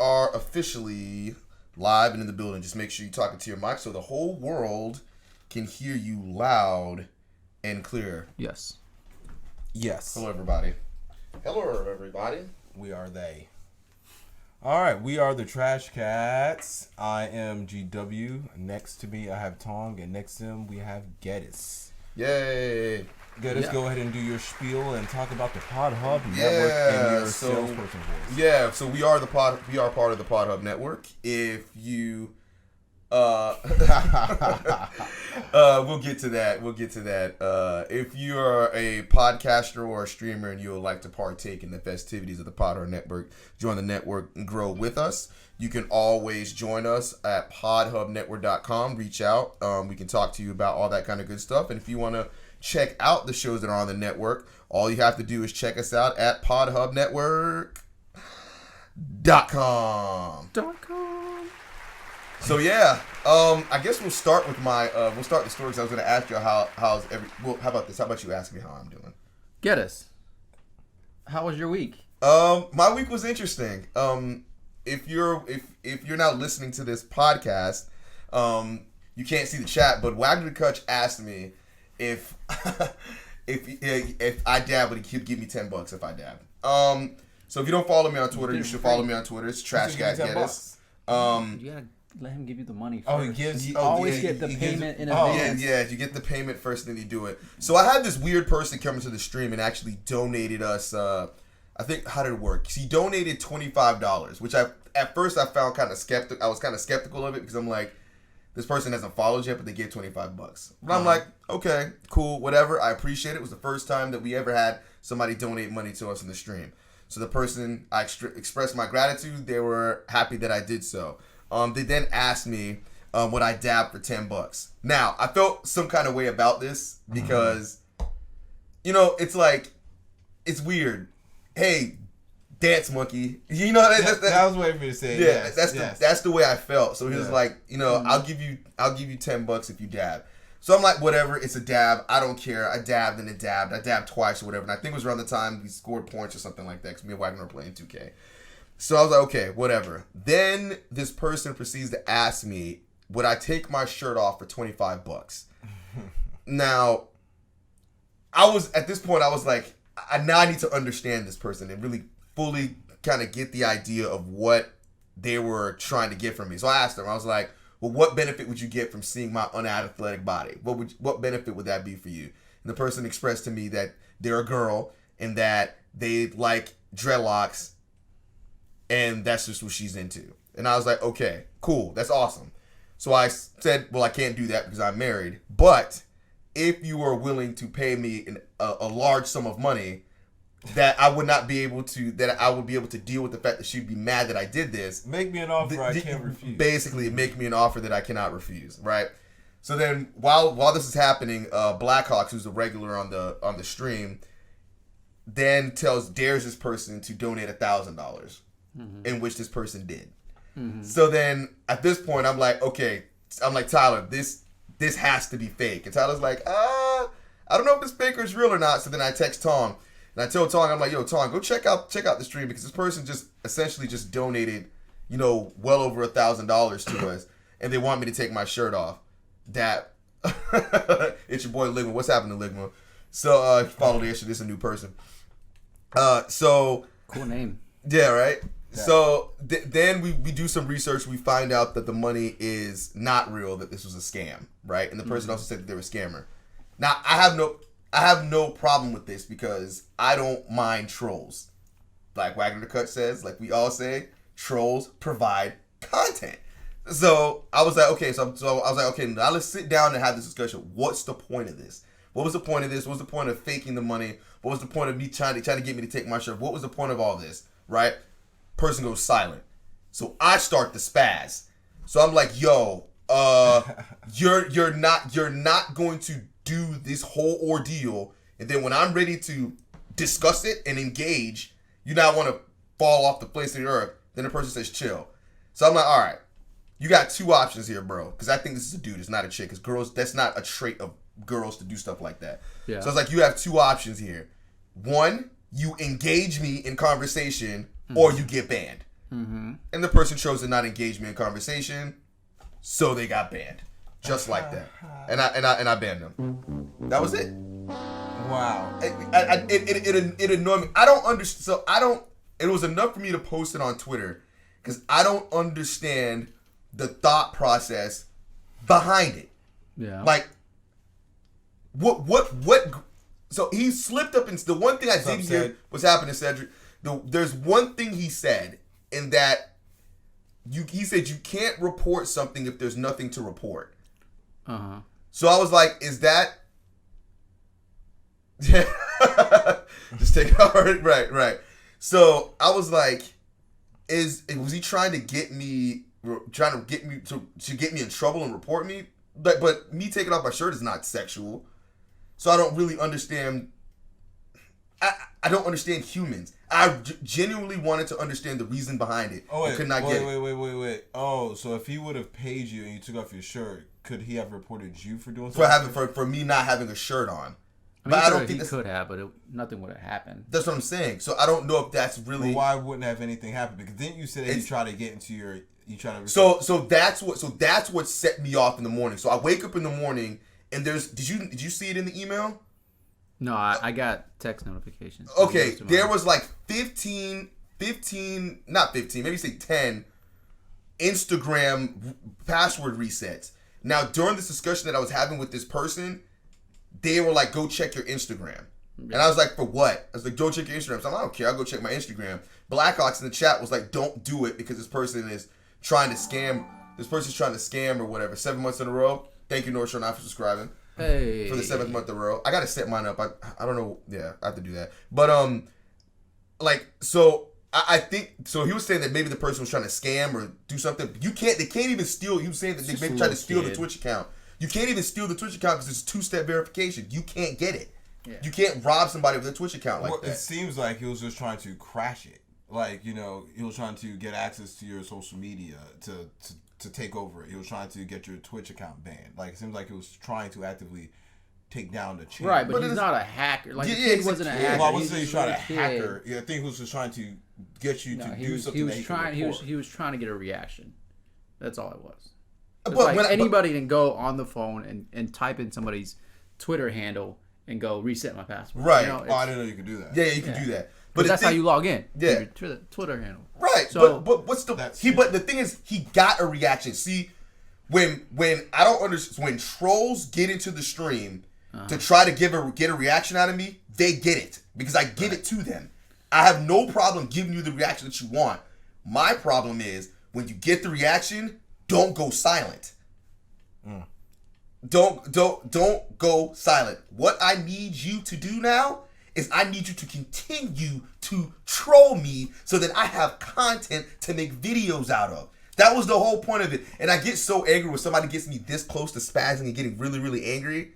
are officially live and in the building. Just make sure you're talking to your mic so the whole world can hear you loud and clear. Yes. Hello, everybody. Hello, everybody. We are they. All right, we are the Trash Cats. I am GW. Next to me, I have Thong, and next to him, we have Geddis. Yay. Geddis, go ahead and do your spiel and talk about the Pod Hub Network in your salesperson voice. Yeah, so we are part of the Pod Hub Network. If you we'll get to that. If you are a podcaster or a streamer and you would like to partake in the festivities of the Pod Hub Network, join the network and grow with us. You can always join us at podhubnetwork.com. Reach out. We can talk to you about all that kind of good stuff. And if you want to check out the shows that are on the network, all you have to do is check us out at podhubnetwork.com. So yeah, I guess we'll start with the story because I was going to ask you how about this? How about you ask me how I'm doing? Geddis, how was your week? My week was interesting. If you're not listening to this podcast, you can't see the chat, but Wagner Kutch asked me if I dab, but he'd give me $10 if I dab. So if you don't follow me on Twitter, you should follow me on Twitter. It's Trash Cat Geddis. You gotta let him give you the money first. Oh, he gives. You always get the payment in advance. Yeah, you get the payment first, then you do it. So I had this weird person come into the stream and actually donated us. I think, how did it work? He donated $25, which at first I found kind of skeptical. I was kind of skeptical of it because I'm like, this person hasn't followed yet, but they gave $25. But I'm like, okay, cool, whatever. I appreciate it. It was the first time that we ever had somebody donate money to us in the stream. So the person, I expressed my gratitude. They were happy that I did so. They then asked me would I dab for $10. Now, I felt some kind of way about this because, it's like, it's weird. Hey, dance monkey. That was waiting for me to say. Yeah, that's the way I felt. So he was like, I'll give you $10 if you dab. So I'm like, whatever, it's a dab. I don't care. I dabbed and it dabbed. I dabbed twice or whatever. And I think it was around the time we scored points or something like that because me and Wagner were playing 2K. So I was like, okay, whatever. Then this person proceeds to ask me, would I take my shirt off for $25? Now, at this point, I was like, I need to understand this person and really fully kind of get the idea of what they were trying to get from me. So I asked them, I was like, well, what benefit would you get from seeing my unathletic body? What benefit would that be for you? And the person expressed to me that they're a girl and that they like dreadlocks and that's just what she's into. And I was like, okay, cool, that's awesome. So I said, well, I can't do that because I'm married, but if you are willing to pay me a large sum of money, that I would be able to deal with the fact that she'd be mad that I did this. Make me an offer I can't refuse. Basically, make me an offer that I cannot refuse, right? So then, while this is happening, Blackhawks, who's a regular on the stream, then dares this person to donate $1,000, in which this person did. So then, at this point, I'm like, okay, Tyler, this has to be fake, and Tyler's like, I don't know if this fake or it's real or not. So then I text Thong. And I told Thong, I'm like, yo, Thong, go check out the stream because this person just essentially just donated, well over $1,000 to us, and they want me to take my shirt off. That it's your boy Ligma. What's happening, Ligma? So follow the issue. This is a new person. So cool name. Yeah, right. Yeah. So then we do some research. We find out that the money is not real. That this was a scam, right? And the person also said that they were a scammer. Now I have no problem with this because I don't mind trolls. Like Wagner Kutch says, like we all say, trolls provide content. So I was like, okay, now let's sit down and have this discussion. What's the point of this? What was the point of this? What was the point of faking the money? What was the point of me trying to get me to take my shirt? What was the point of all this? Right? Person goes silent. So I start to spaz. So I'm like, yo, you're not going to do this whole ordeal, and then when I'm ready to discuss it and engage, you now want to fall off the face of the earth. Then the person says chill. So I'm like, all right, you got two options here, bro, because I think this is a dude, it's not a chick, because girls, that's not a trait of girls to do stuff like that. Yeah. So it's like, you have two options here. One, you engage me in conversation, or you get banned. and the person chose to not engage me in conversation, so they got banned, just like that. And I banned them. That was it. Wow. It annoyed me. I don't understand. So I don't. It was enough for me to post it on Twitter because I don't understand the thought process behind it. Yeah. Like, what? So he slipped up, and the one thing I did hear was happening, Cedric. There's one thing he said, in that he said you can't report something if there's nothing to report. So I was like, is that? Just take it hard. Right. So I was like, was he trying to get me to get me in trouble and report me? But me taking off my shirt is not sexual. So I don't really understand. I don't understand humans. I genuinely wanted to understand the reason behind it. Oh, wait, could not get it. Wait. Oh, so if he would have paid you and you took off your shirt, could he have reported you for doing something? For me not having a shirt on. But I don't think he could have, but nothing would have happened. That's what I'm saying. So I don't know if that's really. Well, why wouldn't have anything happen? Because didn't you say that you try to get into your, you try to. So that's what set me off in the morning. So I wake up in the morning and did you see it in the email? No, I got text notifications. Okay, there was like 15, not 15, maybe say 10 Instagram password resets. Now, during this discussion that I was having with this person, they were like, go check your Instagram. Yeah. And I was like, for what? I was like, go check your Instagram. So I don't care. I'll go check my Instagram. Blackhawks in the chat was like, don't do it because this person is trying to scam. This person's trying to scam or whatever. 7 months in a row. Thank you, North Shore, for subscribing. Hey. For the 7th month in a row. I got to set mine up. I don't know. Yeah, I have to do that. But, so I think, so he was saying that maybe the person was trying to scam or do something. They can't even steal. He was saying that they maybe tried to steal the Twitch account. You can't even steal the Twitch account because it's 2-step verification. You can't get it. Yeah. You can't rob somebody with a Twitch account like that. It seems like he was just trying to crash it. Like, he was trying to get access to your social media to take over it. He was trying to get your Twitch account banned. Like, it seems like he was trying to actively take down the channel. Right, but he's not a hacker. Like, the kid wasn't a hacker. Well, I wouldn't say he's trying to hacker. Yeah, I think he was just trying to get you to do something. He was trying to get a reaction. That's all it was. But anybody can go on the phone and type in somebody's Twitter handle and go reset my password. Right. I didn't know you could do that. Yeah, you can do that. But that's how you log in. Yeah. Your Twitter handle. Right. So, but what's the But the thing is, he got a reaction. See, when I don't understand, when trolls get into the stream to try to get a reaction out of me, they get it because I give it to them. I have no problem giving you the reaction that you want. My problem is when you get the reaction, don't go silent. Don't go silent. What I need you to do now is I need you to continue to troll me so that I have content to make videos out of. That was the whole point of it. And I get so angry when somebody gets me this close to spazzing and getting really, really angry,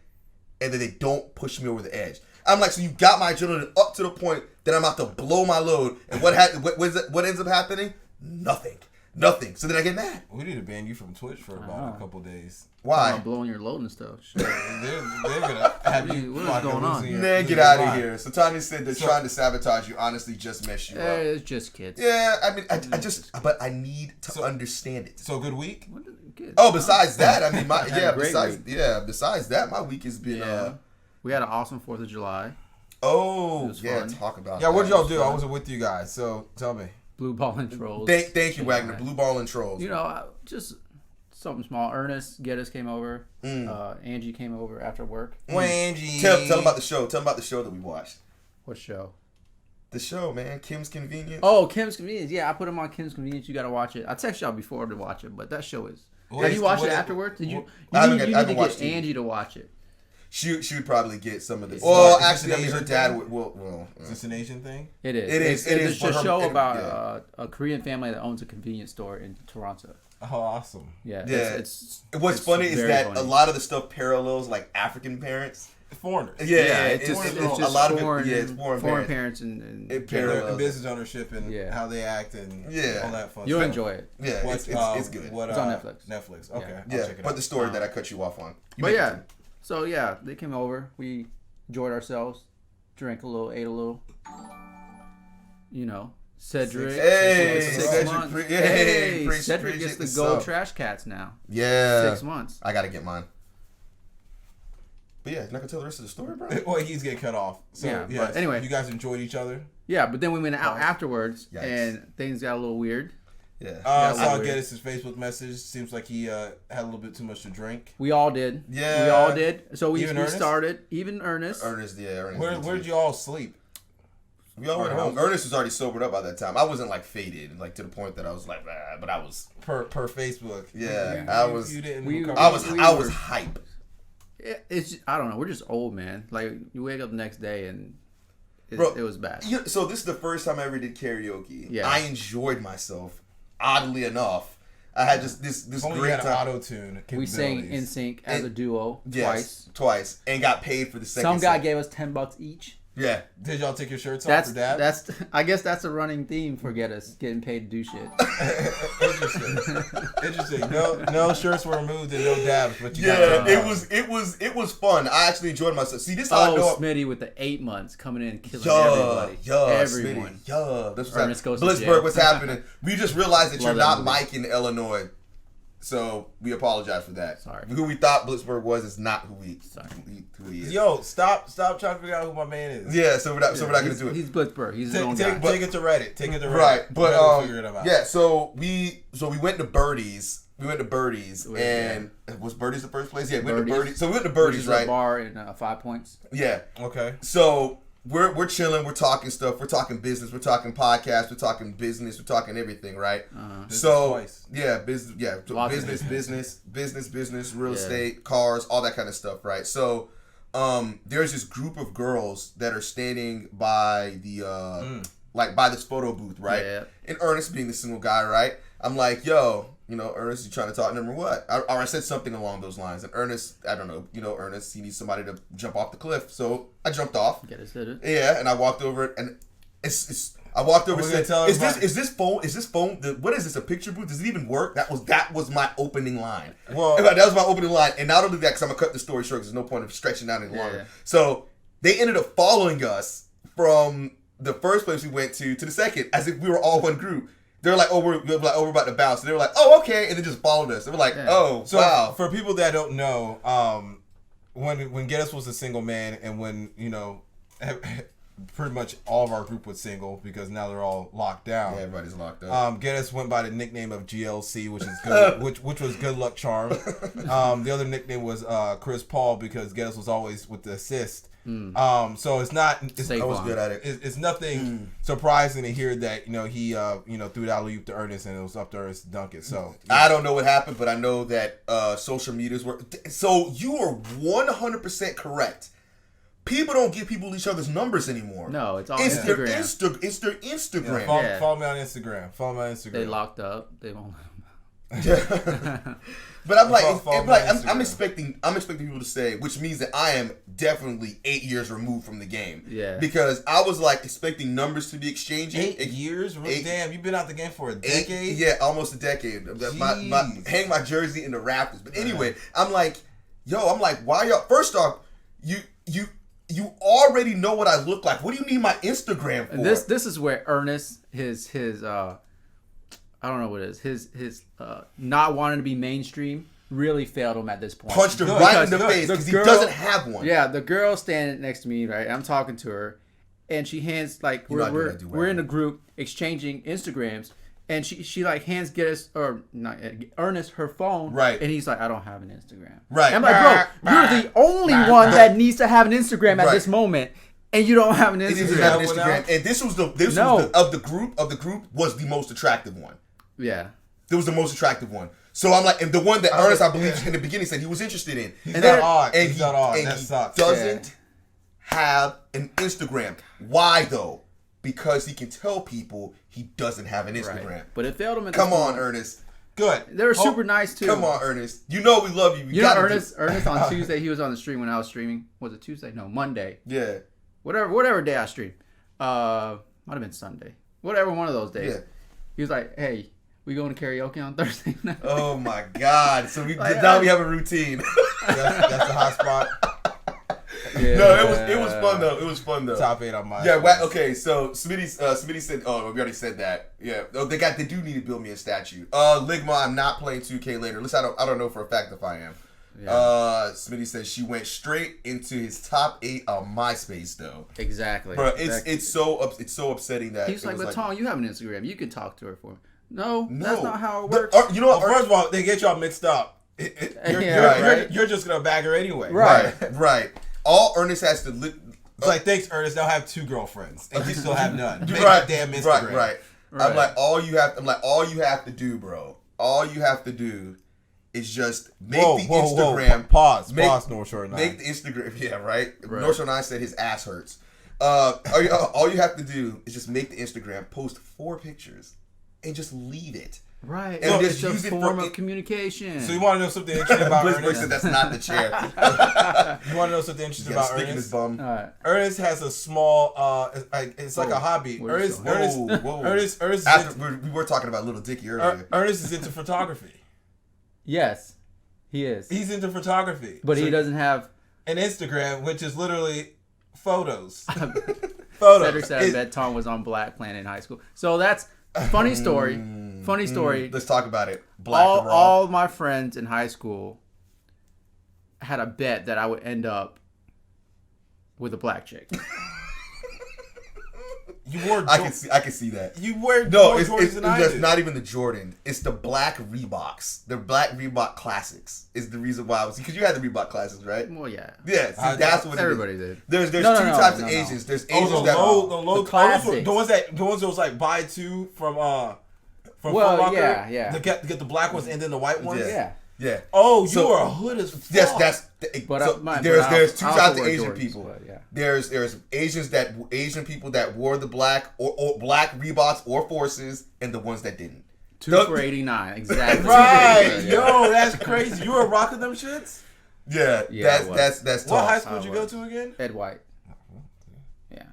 and then they don't push me over the edge. I'm like, so you got my adrenaline up to the point that I'm about to blow my load, and what ends up happening? Nothing. So then I get mad. We need to ban you from Twitch for about a couple days. Why? I'm blowing your load and stuff. They're gonna have you. What is going on? Man, get out of here. So Tanya said that trying to sabotage you honestly just messed you up. It's just kids. Yeah, I mean, but I need to understand it. So good week. Oh, besides that, I mean, besides that, my week has been. We had an awesome 4th of July. Oh, yeah, talk about. Yeah, what did y'all do? I wasn't with you guys, so tell me. Blue ball and trolls. Thank you, Wagner. Blue ball and trolls. Just something small. Ernest, Geddis came over. Angie came over after work. Angie. Tell them about the show. Tell them about the show that we watched. What show? The show, man. Kim's Convenience. Oh, Kim's Convenience. Yeah, I put him on Kim's Convenience. You got to watch it. I texted y'all before to watch it, but that show is. Have you watched it afterwards? Did you? You need to get Angie to watch it. She would probably get some of this. Well, actually, I mean, her dad would. Is this an Asian thing? It is. It's a show about a Korean family that owns a convenience store in Toronto. Oh, awesome. Yeah. What's funny is that a lot of the stuff parallels like African parents. Foreigners. Yeah, it's just a lot foreign, of it. Yeah, it's foreign parents and business ownership and how they act and all that fun. You'll enjoy it. Yeah, it's good. It's on Netflix. Netflix. Okay. Yeah, check it out. But the story that I cut you off on. So they came over. We enjoyed ourselves, drank a little, ate a little. Cedric. Hey, 6 months. Cedric gets the gold trash cats now. Yeah. 6 months. I gotta get mine. But yeah, not gonna tell the rest of the story, bro. Well, he's getting cut off. So yeah. But anyway, you guys enjoyed each other. Yeah, but then we went out afterwards, and things got a little weird. Yeah. I saw Geddis' Facebook message. Seems like he had a little bit too much to drink. We all did. Yeah. We all did. So we Ernest? started. Even Ernest. Ernest. Where did you all sleep? We all went home. Ernest was already sobered up by that time. I wasn't like faded, like to the point that I was like, but I was per Facebook. Yeah, I was. You didn't. I was hype. It's I don't know. We're just old, man. Like you wake up the next day and it was bad. So this is the first time I ever did karaoke. Yeah. I enjoyed myself. Oddly enough, I had just this great time. Auto tune. We sang in sync as a duo twice, and got paid for the second. Some guy gave us $10 each. Yeah. Did y'all take your shirts off for dab? I guess that's a running theme for Geddis, getting paid to do shit. Interesting. No shirts were removed and no dabs, but it was fun. I actually enjoyed myself. See, this is how I know. Smitty with the 8 months coming in and killing everybody. Everyone. Smitty, this Ernest goes to Blitzburg, jail. what's happening? We just realized that you're Love not Mike in Illinois. So we apologize for that. Sorry. Who we thought Blitzburg was is not who he is. Yo, stop trying to figure out who my man is. Yeah, so we're not gonna do it. He's Blitzburg. He's his own guy. Take it to Reddit. Right, but figure it out. Yeah, so we went to Birdie's. And was Birdie's the first place? Yeah, we went to Birdie's. So we went to Birdie's, right? A bar in 5 Points. Yeah. Okay. So we're chilling, we're talking stuff, we're talking business, we're talking podcasts, we're talking business, we're talking everything, right? Business, real estate, cars, all that kind of stuff, right? So there's this group of girls that are standing by the by this photo booth, right? Yeah. And Ernest being the single guy, right? I'm like, yo, Ernest, you trying to talk to him or what? Or I said something along those lines. And Ernest, I don't know, Ernest, he needs somebody to jump off the cliff. So I jumped off. Yeah, and I walked over it, and I walked over and said, is this phone, what is this, a picture booth? Does it even work? That was my opening line. Well, that was my opening line. And not only that, because I'm going to cut the story short, because there's no point of stretching out any longer. So they ended up following us from the first place we went to the second, as if we were all one group. They're like, we're about to bounce. And they were like, oh, okay. And they just followed us. They were like, so wow. For people that don't know, when Geddis was a single man and when, pretty much all of our group was single because now they're all locked down. Yeah, everybody's locked up. Geddis went by the nickname of GLC, which is good, which was Good Luck Charm. The other nickname was Chris Paul because Geddis was always with the assist. So it's not. I was good at it. It's nothing surprising to hear that he threw the alley-oop to Ernest and it was up to Ernest to dunk it. So I don't know what happened, but I know that social medias were. So you are 100% correct. People don't give people each other's numbers anymore. No, it's all Instagram. It's their Instagram. Yeah, follow me on Instagram. They locked up. They won't. But I'm like, I'm expecting people to say, which means that I am definitely 8 years removed from the game. Yeah. Because I was like expecting numbers to be exchanging. 8 years? Damn, you've been out the game for a decade? Yeah, almost a decade. Hang my jersey in the rafters. But anyway, I'm like, why y'all? First off, you already know what I look like. What do you need my Instagram for? This is where Ernest, his I don't know what it is. His not wanting to be mainstream really failed him at this point. Punched him right in the face because he doesn't have one. Yeah, the girl standing next to me, right? I'm talking to her, and she hands we're in a group exchanging Instagrams, and she like hands Ernest her phone, right? And he's like, I don't have an Instagram, right? I'm like, bro, you're the only one that needs to have an Instagram at this moment. And you don't have an Instagram. He doesn't have an Instagram. And this was of the group was the most attractive one. Yeah. It was the most attractive one. So I'm like, and the one that Ernest, I believe, in the beginning said he was interested in. He's not odd. And he's not odd. That he sucks. Doesn't have an Instagram. Why though? Because he can tell people he doesn't have an Instagram. Right. But it failed him at Come on, Ernest. Good. They were super nice too. Come on, Ernest. You know we love you. You know Ernest on Tuesday, he was on the stream when I was streaming. Was it Tuesday? No, Monday. Yeah. Whatever day I streamed. Might have been Sunday. Whatever one of those days. Yeah. He was like, hey, we going to karaoke on Thursday night? Oh my God. So now we have a routine. That's the hot spot. No, it was fun though. It was fun though. Top 8 on my. Yeah. Okay. So Smitty said. Oh, we already said that. Yeah. Oh, they do need to build me a statue. Ligma, I'm not playing 2K later. At least I don't know for a fact if I am. Yeah. Smitty says she went straight into his top 8 on MySpace though. Exactly. Bro, it's so upsetting that he's like, but Thong, you have an Instagram. You can talk to her for me. No, that's not how it works. You know what? First of all, they get y'all mixed up. You're just gonna bag her anyway. Right. All Ernest has to. It's like, thanks, Ernest. Now have 2 girlfriends, and you still have none. Make Right. damn Instagram. Right. I'm like, all you have to do, bro. All you have to do is just make the Instagram. Pause, North Shore 9. Make the Instagram. Yeah, right. North Shore 9 said his ass hurts. All you have to do is just make the Instagram, post 4 pictures, and just leave it. Right. And it's just a form of communication. So you want to know something interesting about Ernest? Said that's not the chair. You want to know something interesting about Ernest? His bum. Right. Ernest has a small. It's like a hobby. Ernest. We were talking about Little Dicky earlier. Ernest is into photography. Yes, he is. He's into photography, but he doesn't have an Instagram, which is literally photos. Cedric said I bet Thong was on Black Planet in high school. So that's funny story. Funny story. Let's talk about it. All my friends in high school had a bet that I would end up with a black chick. You wore. I can see that. You wear Jordans it's not even the Jordan. It's the black Reeboks. The black Reebok Classics is the reason why I was, because you had the Reebok Classics, right? Well, yeah. Yeah. See, that's what everybody did. There's two types of Asians. There's Asians that the classics. The ones that was like buy 2 from Foot Locker. Yeah. To get the black ones and then the white ones. Yeah. Oh, you are a hood as fuck. Yes, there's 2 types of Asian people. But, yeah. There's Asian people that wore the black or black Reeboks or Forces, and the ones that didn't. 2 for $89, exactly. Right, yo, that's crazy. You were rocking them shits. Yeah, that's What Thong. high school did you go to again? Ed White. Yeah.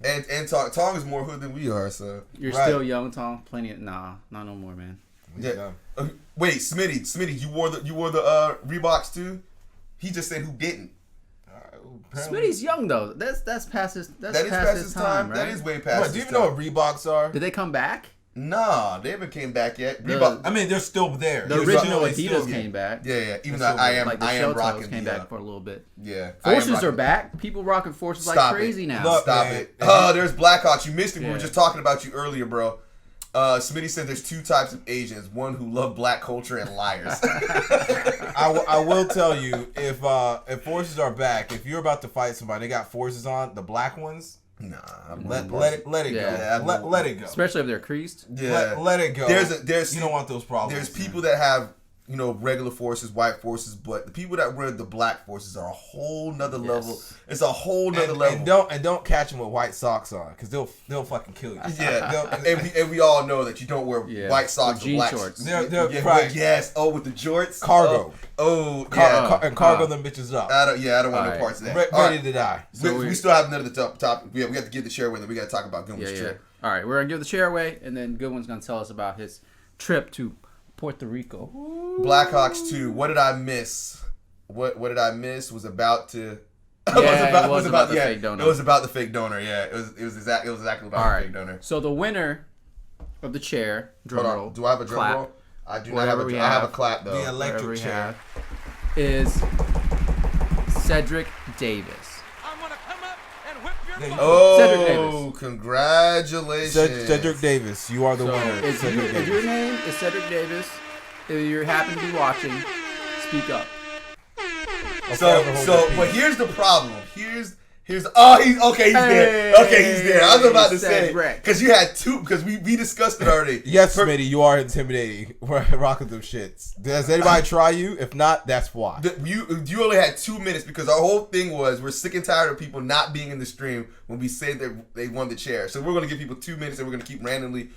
And Thong is more hood than we are, so you're still young, Thong. Plenty of not no more, man. Yeah. Wait, Smitty, you wore the Reeboks too? He just said who didn't. Smitty's young though. That's past his. That is past his time. Right? That is way past. Do you even know what Reeboks are? Did they come back? Nah, they haven't came back yet. Reebok. I mean, they're still there. The original Adidas came back. Yeah. Even though I am rocking. Came back for a little bit. Yeah. Forces are back. People rocking Forces like crazy now. Look, Stop man. it. Oh, there's Blackhawks. You missed it. We were just talking about you earlier, bro. Smitty said there's 2 types of Asians: one who love black culture and liars. I will tell you, if Forces are back, if you're about to fight somebody, they got Forces on, the black ones. Nah, let it go. Yeah, let it go. Especially if they're creased. Yeah, let it go. There's you don't want those problems. There's people that have regular Forces, white Forces, but the people that wear the black Forces are a whole nother level. It's a whole nother level. And don't catch them with white socks on, because they'll fucking kill you. Yeah, and we all know that you don't wear white socks or black shorts. They're right. Yes. Oh, with the jorts, cargo. And cargo them bitches up. I don't want no parts of that. Ready to die. So we still have another topic. We have to give the chair away, then we got to talk about Goodwin's trip. All right, we're gonna give the chair away, and then Goodwin's gonna tell us about his trip to Puerto Rico. Blackhawks 2. What did I miss? What did I miss? Was about to. It was about the fake donor. It was about the fake donor. Yeah, it was exactly about the fake donor. So the winner of the chair, drum roll. Do I have a drum roll? I do not have a. I have a clap though. The electric chair is Cedric Davis. I'm gonna come up and whip your. Oh, Cedric Davis. Congratulations, Cedric Davis. You are the winner. If your name is Cedric Davis, if you happen to be watching, speak up. But here's the problem. He's there. Okay, he's there. I was about to say, because you had 2, because we discussed it already. Yes, Smitty, you are intimidating. We're rocking them shits. Does anybody try you? If not, that's why. You only had 2 minutes, because our whole thing was we're sick and tired of people not being in the stream when we say that they won the chair. So we're going to give people 2 minutes, and we're going to keep randomly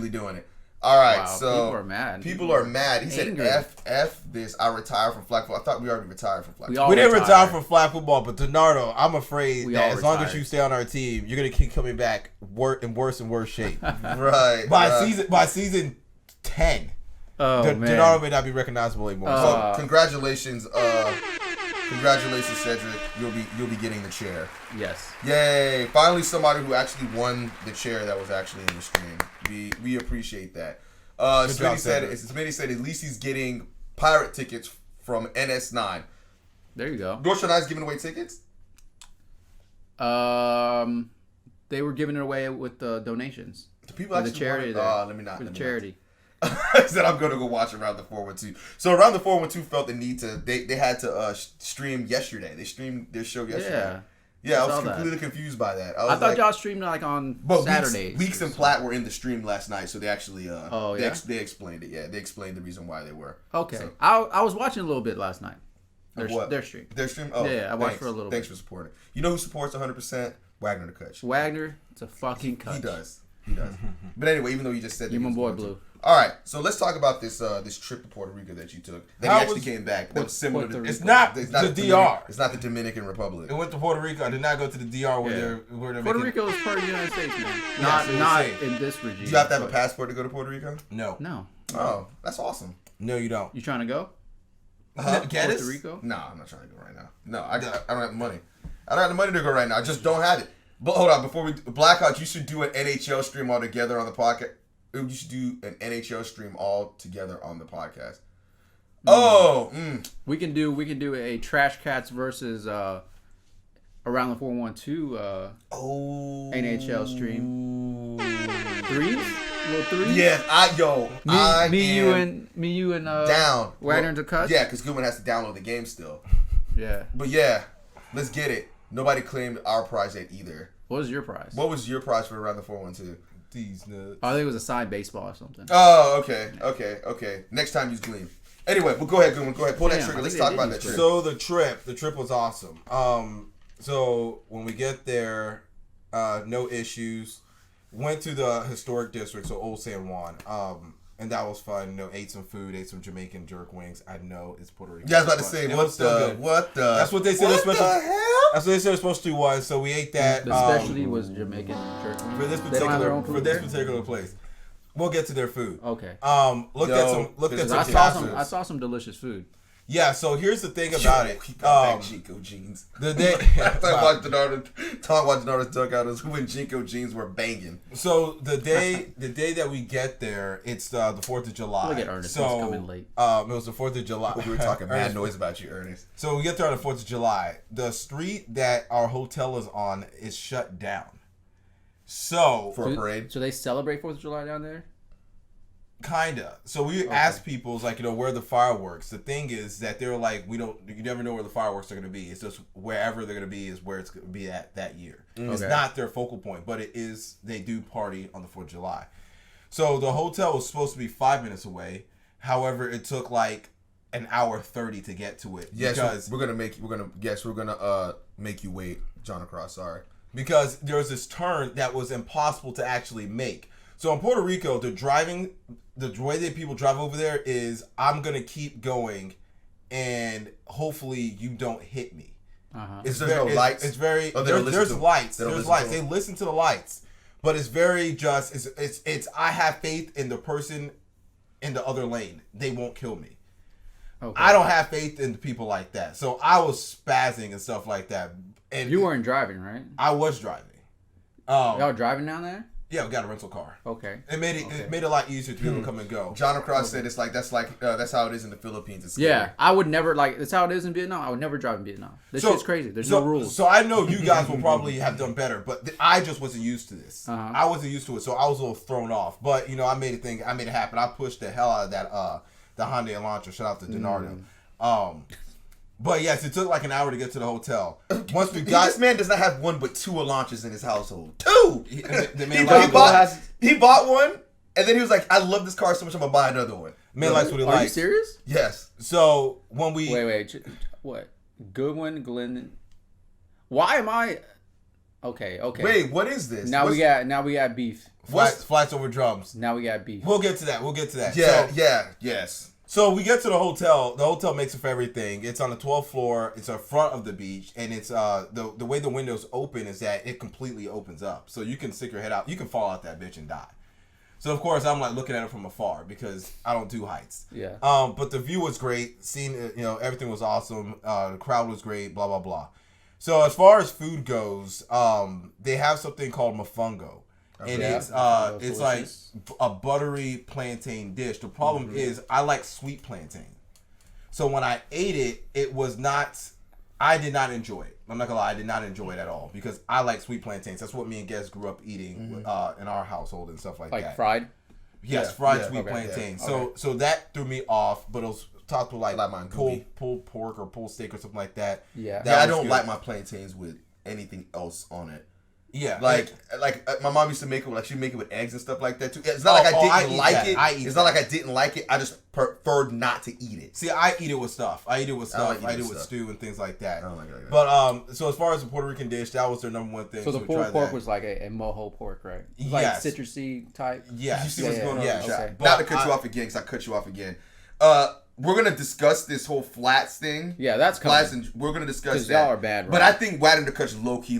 doing it. All right, so people are mad. People are mad. He said, "F this. I retire from flag football." I thought we already retired from flag football. We didn't retire from flag football, but Donardo, I'm afraid that as long as you stay on our team, you're gonna keep coming back in worse and worse shape. Right. By season 10, man. Donardo may not be recognizable anymore. So congratulations, Congratulations, Cedric. You'll be getting the chair. Yes. Yay! Finally, somebody who actually won the chair that was actually in the stream. We appreciate that. Smitty said at least he's getting pirate tickets from NS9. There you go. North Carolina's giving away tickets? They were giving it away with the donations. Do people actually the charity let me not. For the charity. I said I'm going to go watch Around the 412. So Around the 412 felt the need to. They had to stream yesterday. They streamed their show yesterday. Yeah, I was completely confused by that. I thought y'all streamed like on Saturdays. Weeks and Platt were in the stream last night, so they actually they explained it. Yeah, they explained the reason why they were. Okay, so. I was watching a little bit last night. Their stream. Their stream. Oh, yeah, I watched for a little. Thanks for supporting. You know who supports 100%? Wagner the Kutch. Wagner, it's a fucking cut. He does. But anyway, even though you just said you my boy Blue. All right, so let's talk about this trip to Puerto Rico that you took. That he actually came back. That was similar to. It's not the DR. It's not the Dominican Republic. It went to Puerto Rico. I did not go to the DR where they're Puerto Rico is part of the United States, man. Not in this regime. Do you have to have a passport to go to Puerto Rico? No. Oh, that's awesome. No, you don't. You trying to go? Geddis? Puerto Rico? No, I'm not trying to go right now. No, I don't have the money. I don't have the money to go right now. I just don't have it. But hold on, before we Blackhawk, you should do an NHL stream all together on the podcast. You should do an NHL stream all together on the podcast. We can do a Trash Cats versus Around the 412 NHL stream. Threes? Little threes? Yeah, me, you and down. Wagner to Katz? Yeah, because Goodwin has to download the game still. Yeah. But yeah, let's get it. Nobody claimed our prize yet either. What was your prize? What was your prize for Around the 412? These nuts. I think it was a signed baseball or something. Oh, okay. Next time use Gleam. Anyway, well, go ahead, Goodwin. Go ahead. Pull that trigger. Let's talk about that trip. So the trip was awesome. So when we get there, no issues. Went to the historic district, so Old San Juan. And that was fun. You know, ate some food, ate some Jamaican jerk wings. I know it's Puerto Rico. Yeah, I was about to say, what the? That's what they said. What the hell? That's what they said it was supposed to was. So we ate that. The specialty was Jamaican jerk wings. For this particular place. We'll get to their food. Okay. Looked at some. I saw some delicious food. Yeah, so here's the thing about it. Jinko jeans. The day Thong watched Denard's dugout is when Jinko jeans were banging. So the day that we get there, it's the 4th of July. Look at Ernest. So He's coming late. It was the 4th of July. We were talking mad noise about you, Ernest. So we get there on the 4th of July. The street that our hotel is on is shut down. So for a parade. So they celebrate 4th of July down there? Kinda. So we asked people, like, where are the fireworks? The thing is that they're like, you never know where the fireworks are going to be. It's just wherever they're going to be is where it's going to be at that year. It's not their focal point, but it is. They do party on the 4th of July. So the hotel was supposed to be 5 minutes away. However, it took like an hour 30 to get to it. Yes, because we're gonna make you wait, John Across. Sorry, because there was this turn that was impossible to actually make. So in Puerto Rico, the way that people drive over there is, I'm going to keep going and hopefully you don't hit me. There's no lights? It's very, there's lights. There's lights. They listen to the lights. But it's very it's I have faith in the person in the other lane. They won't kill me. Okay. I don't have faith in people like that. So I was spazzing and stuff like that. And you weren't driving, right? I was driving. Y'all driving down there? Yeah, we got a rental car. Okay. It made it a lot easier to be able to come and go. John Across said that's how it is in the Philippines. It's yeah, I would never that's how it is in Vietnam. I would never drive in Vietnam. This shit's crazy. There's no rules. So I know you guys will probably have done better, but I just wasn't used to this. I wasn't used to it, so I was a little thrown off. But I made it happen. I pushed the hell out of that the Hyundai Elantra. Shout out to Denardo. But yes, it took like an hour to get to the hotel. Once we got, this man does not have one but 2 Elantras in his household. 2. He bought one, and then he was like, "I love this car so much, I'm gonna buy another one." Man likes what he likes. Are you serious? Yes. So when we wait, what? Goodwin, Glenn. Why am I? Okay. Wait, what is this? Now we got beef. Flights over drums. Now we got beef. We'll get to that. Yes. So we get to the hotel. The hotel makes it for everything. It's on the 12th floor. It's in front of the beach, and it's the way the windows open is that it completely opens up, so you can stick your head out. You can fall out that bitch and die. So of course I'm like looking at it from afar because I don't do heights. Yeah. But the view was great. Seeing everything was awesome. The crowd was great. Blah blah blah. So as far as food goes, they have something called mofongo. And it's like a buttery plantain dish. The problem is I like sweet plantain. So when I ate it, I did not enjoy it. I'm not gonna lie, I did not enjoy it at all because I like sweet plantains. That's what me and Geddis grew up eating in our household and stuff like that. Like fried? Yes, fried sweet plantain. Yeah. So that threw me off, but it was topped with like pulled pork or pulled steak or something like that. Yeah. I don't like my plantains with anything else on it. Yeah, like my mom used to make it. Like she'd make it with eggs and stuff like that too. It's not like I didn't like it. It's not like I didn't like it. I just preferred not to eat it. See, I eat it with stuff. I eat it with stew and things like that. I don't like it like that. But so as far as the Puerto Rican dish, that was their number one thing. So the pulled pork was like a mojo pork, right? Like citrusy type. Yes. You see what's going on? Yes. Okay. Not to cut you off again, because I cut you off again. We're gonna discuss this whole flats thing. Yeah, that's coming. Flats, and we're gonna discuss that. Y'all are bad, right? But I think Wadden the Kutch low key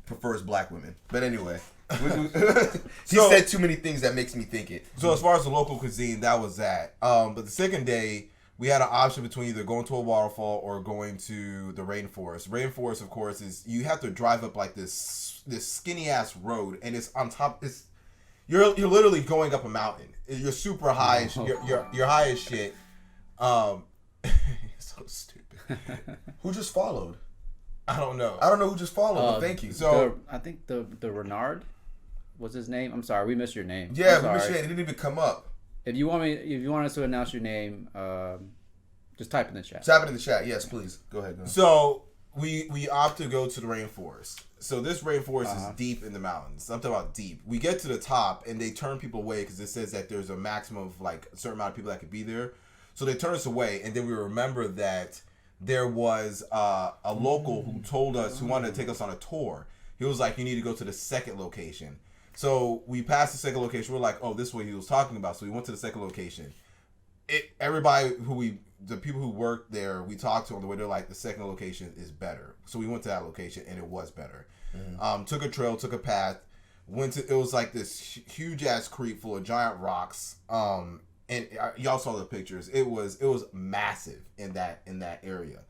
prefers black women. But anyway, he said too many things that makes me think it. So as far as the local cuisine, that was that. But the second day, we had an option between either going to a waterfall or going to the rainforest. Rainforest, of course, is you have to drive up like this skinny ass road, and it's on top. You're literally going up a mountain. You're super high. You're high as shit. So stupid. Who just followed? I don't know who just followed, but thank you. So I think the Renard was his name. I'm sorry, we missed your name. Yeah, we missed your name. It didn't even come up. If you want us to announce your name, just type in the chat. Type it in the chat. Yes, please. Go ahead. So we opt to go to the rainforest. So this rainforest is deep in the mountains. I'm talking about deep. We get to the top and they turn people away because it says that there's a maximum of like a certain amount of people that could be there. So they turn us away, and then we remember that there was a local who told us, who wanted to take us on a tour. He was like, you need to go to the second location. So we passed the second location. We're like, oh, this is what he was talking about. So we went to the second location. The people who worked there, we talked to on the way, they're like, the second location is better. So we went to that location, and it was better. Took a trail, took a path, it was like this huge ass creek full of giant rocks. And y'all saw the pictures. It was massive in that area.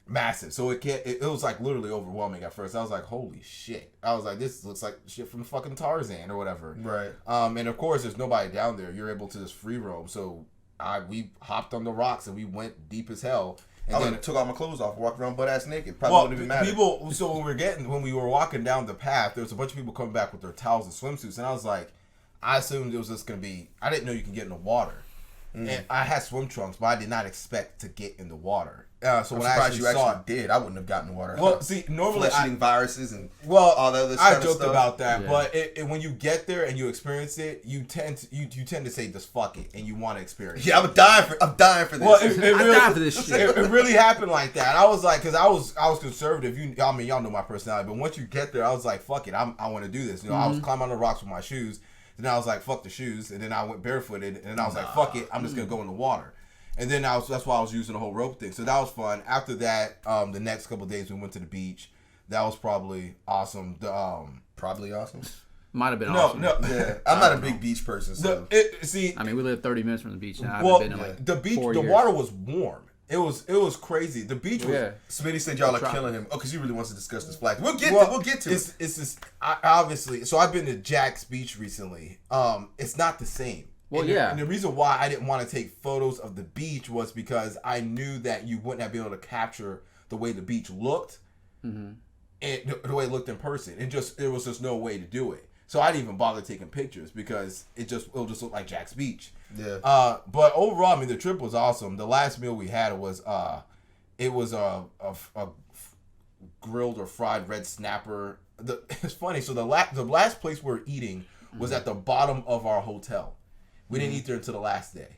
Massive. So it was like literally overwhelming at first. I was like, holy shit. I was like, this looks like shit from fucking Tarzan or whatever. Right. And of course there's nobody down there. You're able to just free roam. So we hopped on the rocks and we went deep as hell. And then took all my clothes off, walked around butt ass naked. Probably wouldn't even matter. So when we were walking down the path, there was a bunch of people coming back with their towels and swimsuits, and I was like, I assumed it was just going to be... I didn't know you can get in the water. And I had swim trunks, but I did not expect to get in the water. So when I actually saw it... did. I wouldn't have gotten in the water. Well, see, normally... Flesh-eating viruses and all that other stuff. I joked about that, but when you get there and you experience it, you tend to say, just fuck it, and you want to experience it. Yeah, I'm dying for this. Well, I'm dying for this shit. It really happened like that. I was like, because I was conservative. Y'all know my personality, but once you get there, I was like, fuck it, I want to do this. I was climbing on the rocks with my shoes. Then I was like, fuck the shoes. And then I went barefooted. And then I was like, fuck it. I'm just going to go in the water. And then that's why I was using the whole rope thing. So that was fun. After that, the next couple of days, we went to the beach. That was probably awesome. Probably awesome? Might have been awesome. No. Yeah. I'm not a big beach person. So. I mean, we live 30 minutes from the beach now. Well, the beach, the water was warm. It was crazy. The beach was... Yeah. Smitty said y'all are killing him. Oh, because he really wants to discuss this flag. We'll get to it. It's just... obviously... So I've been to Jack's Beach recently. It's not the same. Well, And the reason why I didn't want to take photos of the beach was because I knew that you wouldn't have been able to capture the way the beach looked. And the way it looked in person. There was just no way to do it. So I didn't even bother taking pictures because it'll just look like Jack's Beach. Yeah. But overall, I mean, the trip was awesome. The last meal we had was a grilled or fried red snapper. It's funny. So the last place we were eating was at the bottom of our hotel. We didn't eat there until the last day.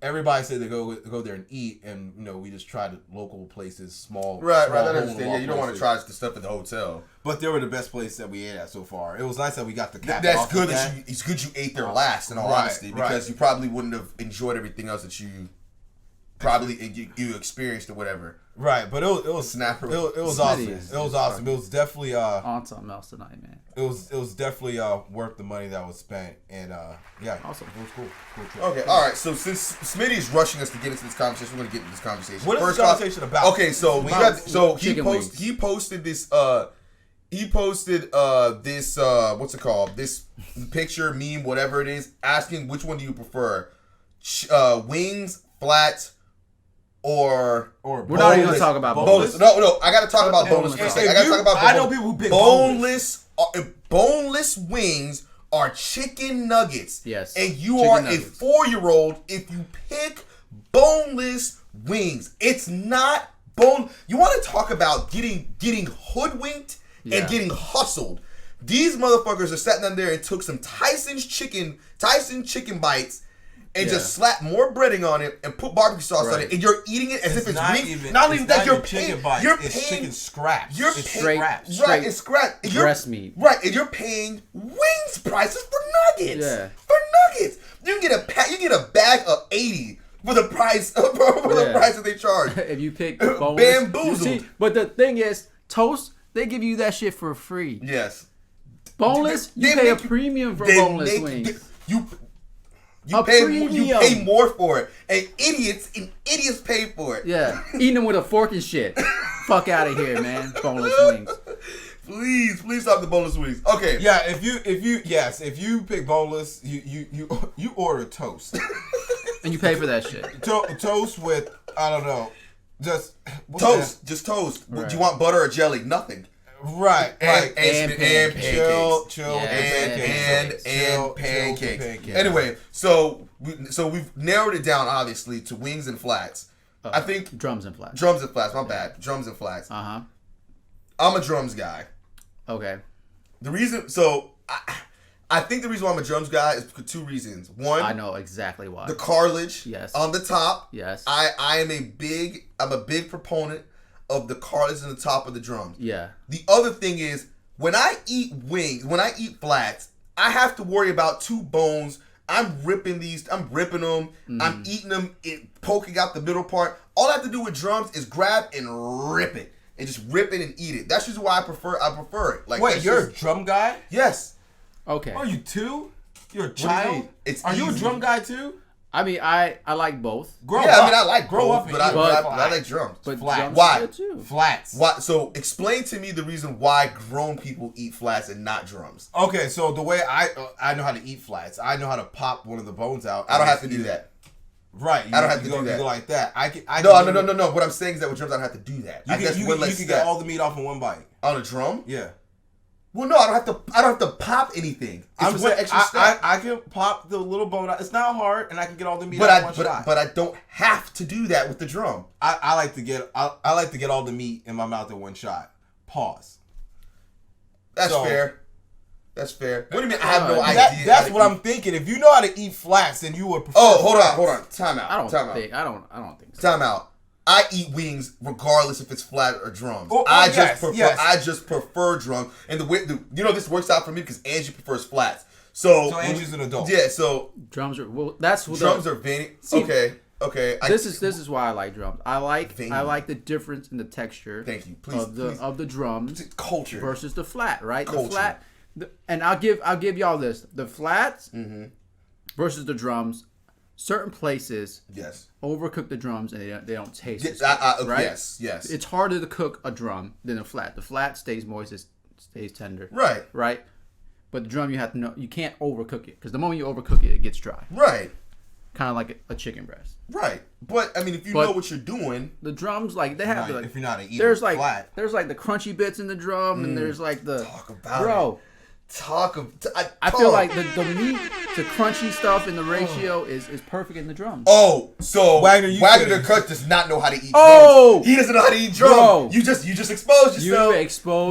Everybody said they go there and eat, and we just tried local places, small. Right. I understand. Yeah, you don't want to try the stuff at the hotel. But they were the best place that we ate at so far. It was nice that we got the cap. That's good. It's good you ate there last, in all honesty, because you probably wouldn't have enjoyed everything else that you probably you experienced or whatever. Right, but it was Snapper. It was awesome. It was awesome. It was definitely on something else tonight, man. It was definitely worth the money that was spent, and yeah, awesome. It was cool. Cool trip. Okay, all right. So since Smitty is rushing us to get into this conversation, we're gonna get into this conversation. What is this conversation about? Okay, so he posted this. He posted this what's it called? This picture, meme, whatever it is, asking which one do you prefer, wings, flats, or we're not even gonna talk about boneless. No, I gotta talk about boneless for a second. I gotta talk about I know people who pick boneless wings are chicken nuggets. Yes. And you are a 4-year-old if you pick boneless wings. It's not bone. You want to talk about getting hoodwinked and getting hustled. These motherfuckers are sitting down there and took some Tyson chicken bites and just slap more breading on it and put barbecue sauce on it, and you're eating it as if it's meat. Not even that you're paying. It's chicken scraps. You're it's straight, scraps. Right, it's scraps. Breast meat. Right, and you're paying wings prices for nuggets. Yeah. For nuggets, you get a bag of 80 for the price price that they charge. If you pick boneless, bamboozled. But the thing is, toast, they give you that shit for free. Yes. Boneless, you pay a premium for boneless wings. You pay more for it. And idiots pay for it. Yeah. Eating them with a fork and shit. Fuck out of here, man. Boneless wings. Please stop the boneless wings. Okay. Yeah, if you pick boneless, you order toast. And you pay for that shit. Toast with, I don't know, just toast. Just toast. Right. Do you want butter or jelly? Nothing. Right. And pancakes. Chill. And pancakes. Anyway, so we've narrowed it down obviously to wings and flats. I think drums and flats. My bad. Drums and flats. I'm a drums guy. Okay. I think the reason why I'm a drums guy is for 2 reasons. One, I know exactly why. The cartilage. Yes. On the top. Yes. I'm a big proponent of the cartilage on the top of the drums. Yeah. The other thing is, when I eat wings, flats, I have to worry about 2 bones. I'm ripping them. I'm eating them, poking out the middle part. All I have to do with drums is grab and rip it. And just rip it and eat it. That's just why I prefer it. Like, wait, you're a drum guy? Yes. Okay. Are you 2? You're a child? Are you a drum guy too? I mean, I like both. I like both, but I like drums. But flats. Why? Too. Flats. Why? So explain to me the reason why grown people eat flats and not drums. Okay, so the way I know how to eat flats, I know how to pop one of the bones out. I don't have to do that. Right. I don't have to do that. You go like that. No. What I'm saying is that with drums, I don't have to do that. You can get all the meat off in one bite. On a drum? Yeah. Well, no, I don't have to pop anything. It's one extra step. I can pop the little bone out. It's not hard, and I can get all the meat out in one shot. But I don't have to do that with the drum. I like to get all the meat in my mouth in one shot. Pause. That's fair. That's fair. What do you mean? I have no idea. That's what I'm thinking. If you know how to eat flats, then you would prefer. Oh, hold on. Time out. I don't think so. Time out. I eat wings regardless if it's flat or drums. I just prefer drums, and the way this works out for me because Angie prefers flats. So Angie's an adult. Yeah. So drums are drums are vanity. Okay. This is why I like drums. I like the difference in the texture. Thank you. Please, of the drums culture versus the flat. Right. Culture. The flat. And I'll give y'all this. The flats versus the drums. Certain places overcook the drums and they don't taste as good, right? Yes. It's harder to cook a drum than a flat. The flat stays moist, it stays tender. Right? But the drum, you have to know, you can't overcook it. Because the moment you overcook it, it gets dry. Right. Kind of like a chicken breast. Right. But, I mean, if you know what you're doing. The drums, like, they have if you're not eating flat. There's like the crunchy bits in the drum and there's like the... Talk about it. I feel like the meat to crunchy stuff in the ratio is perfect in the drums. Oh, so Wagner Kurtz does not know how to eat drums. He doesn't know how to eat drums. Bro. You just exposed yourself.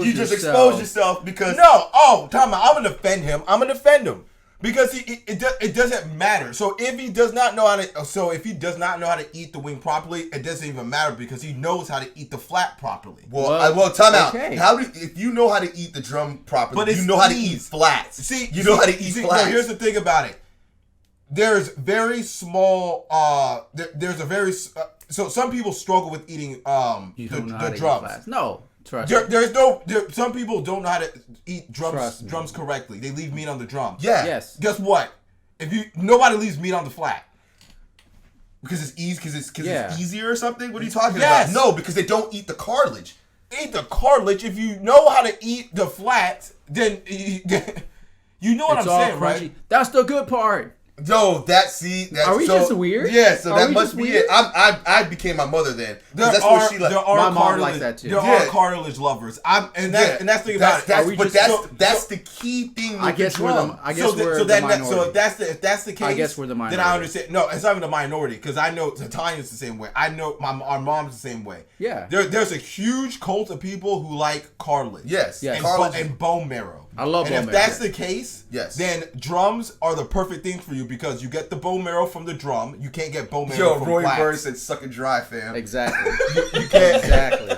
You just exposed yourself because time out. I'm gonna defend him. Because it doesn't matter. So if he does not know how to eat the wing properly, it doesn't even matter because he knows how to eat the flat properly. Well, time out. If you know how to eat the drum properly, you know how to eat flats. Know how to eat flats. No, here's the thing about it. There's very small. There's a very So some people struggle with eating the drums. No, trust Some people don't know how to eat drums correctly. They leave meat on the drum. Yeah. Yes. Guess what? Nobody leaves meat on the flat. Because it's easy. It's Yeah. easier or something. What are you talking Yes. about? No, because they don't eat the cartilage. Eat the cartilage. If you know how to eat the flat, then you know what It's I'm all saying, crunchy. right? That's the good part. No, that's Are we just weird? Yeah, so Are that we must just be weird? it. I became my mother then. There That's are, what she like. there are My mom cartilage, likes that too. There Yeah. are cartilage lovers. And that's the thing about That's the key thing. I guess we're the minority. So if that's the case, I guess we're the minority. Then I understand. No, it's not even the minority because I know Italians the same way. I know our mom's the same way. Yeah. There's a huge cult of people who like cartilage. Yes. Yes. And bone marrow. I love and bone if marrow. that's the case, Yes. then drums are the perfect thing for you because you get the bone marrow from the drum. You can't get bone marrow from Roy flats. Bird said suck it dry, fam. Exactly. You can't Exactly.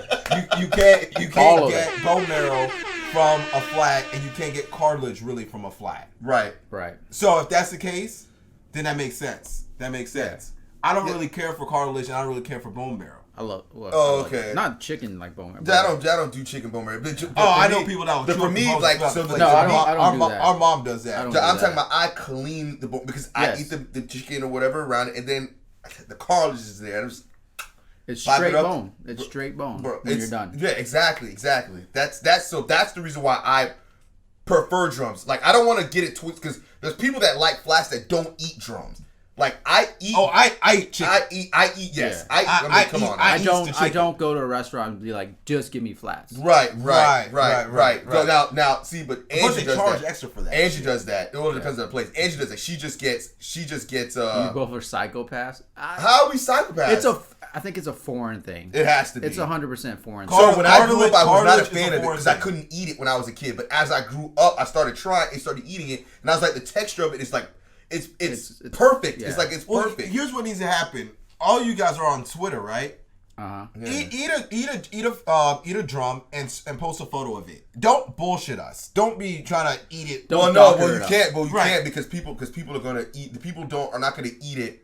you can't All of get bone marrow from a flat, and you can't get cartilage really from a flat. Right. Right. So if that's the case, then that makes sense. I don't really care for cartilage, and I don't really care for bone marrow. I love. Okay. Not chicken like bone marrow. I don't do chicken bone marrow. But I know people that will. But for me, like, so No, I don't do that. Our mom does that. I don't I'm do talking that. about I clean the bone because I eat the chicken or whatever around it, and then the cartilage is there. It's Vibe straight it up. bone. It's straight bone Bro, when you're done. Yeah, exactly. That's the reason why I prefer drums. Like I don't want to get it twisted because there's people that like flats that don't eat drums. Like I eat. Oh, I eat chicken. I eat. Yes. Yeah. I mean, come on. I don't go to a restaurant and be like, just give me flats. Right. Right. Now, see, but Angie does charge that. extra for that. Angie does that. It all depends on the place. Angie does that. She just gets. You both are psychopaths. How are we psychopaths? I think it's a foreign thing. It has to be. It's 100% foreign. So when I grew up, I was not a cartilage fan is a of it foreign because I thing. couldn't eat it when I was a kid. But as I grew up, I started trying and started eating it, and I was like, the texture of it is like, it's perfect. yeah. It's like it's Well, perfect. here's what needs to happen. All you guys are on Twitter, right? Uh-huh. Eat a drum and post a photo of it. Don't bullshit us. Don't be trying to eat it. Don't Well, doctor you it up. can't. Well, you Right. can't because people are gonna eat. The people are not gonna eat it.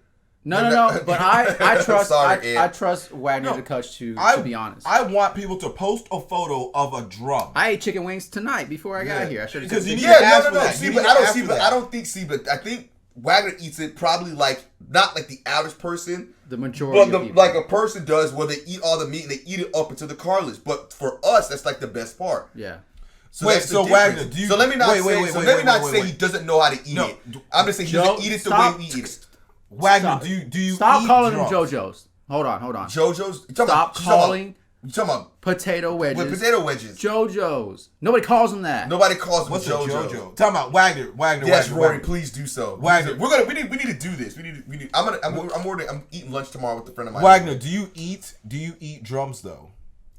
No. But I trust. Sorry, I trust Wagner to Kutch to be honest. I want people to post a photo of a drum. I ate chicken wings tonight before I got here. I should have Because you said need that. to ask for No. that. See, You but need I to don't ask see. for But that. I don't think. See, but I think Wagner eats it probably not like the average person. The majority of people. Like a person does, where they eat all the meat and they eat it up into the cartilage. But for us, that's like the best part. Yeah. So Wait, that's the so difference. Wagner, do you- So let me not wait, say. wait, So wait, let me wait, not wait, say wait. he doesn't know how to eat No. it. I'm just saying he doesn't eat it the way we eat it. Wagner, Stop. do you Stop eat calling drums? them JoJo's. Hold on. JoJo's. Stop calling You talking about potato wedges. with potato wedges? JoJo's. Nobody calls them that. Nobody calls them What's a JoJo. JoJo? Talking about Wagner. Yes, Wagner. Rory, please do so. Wagner. We need to do this. We need. I'm eating lunch tomorrow with a friend of mine. Wagner, do you eat drums though?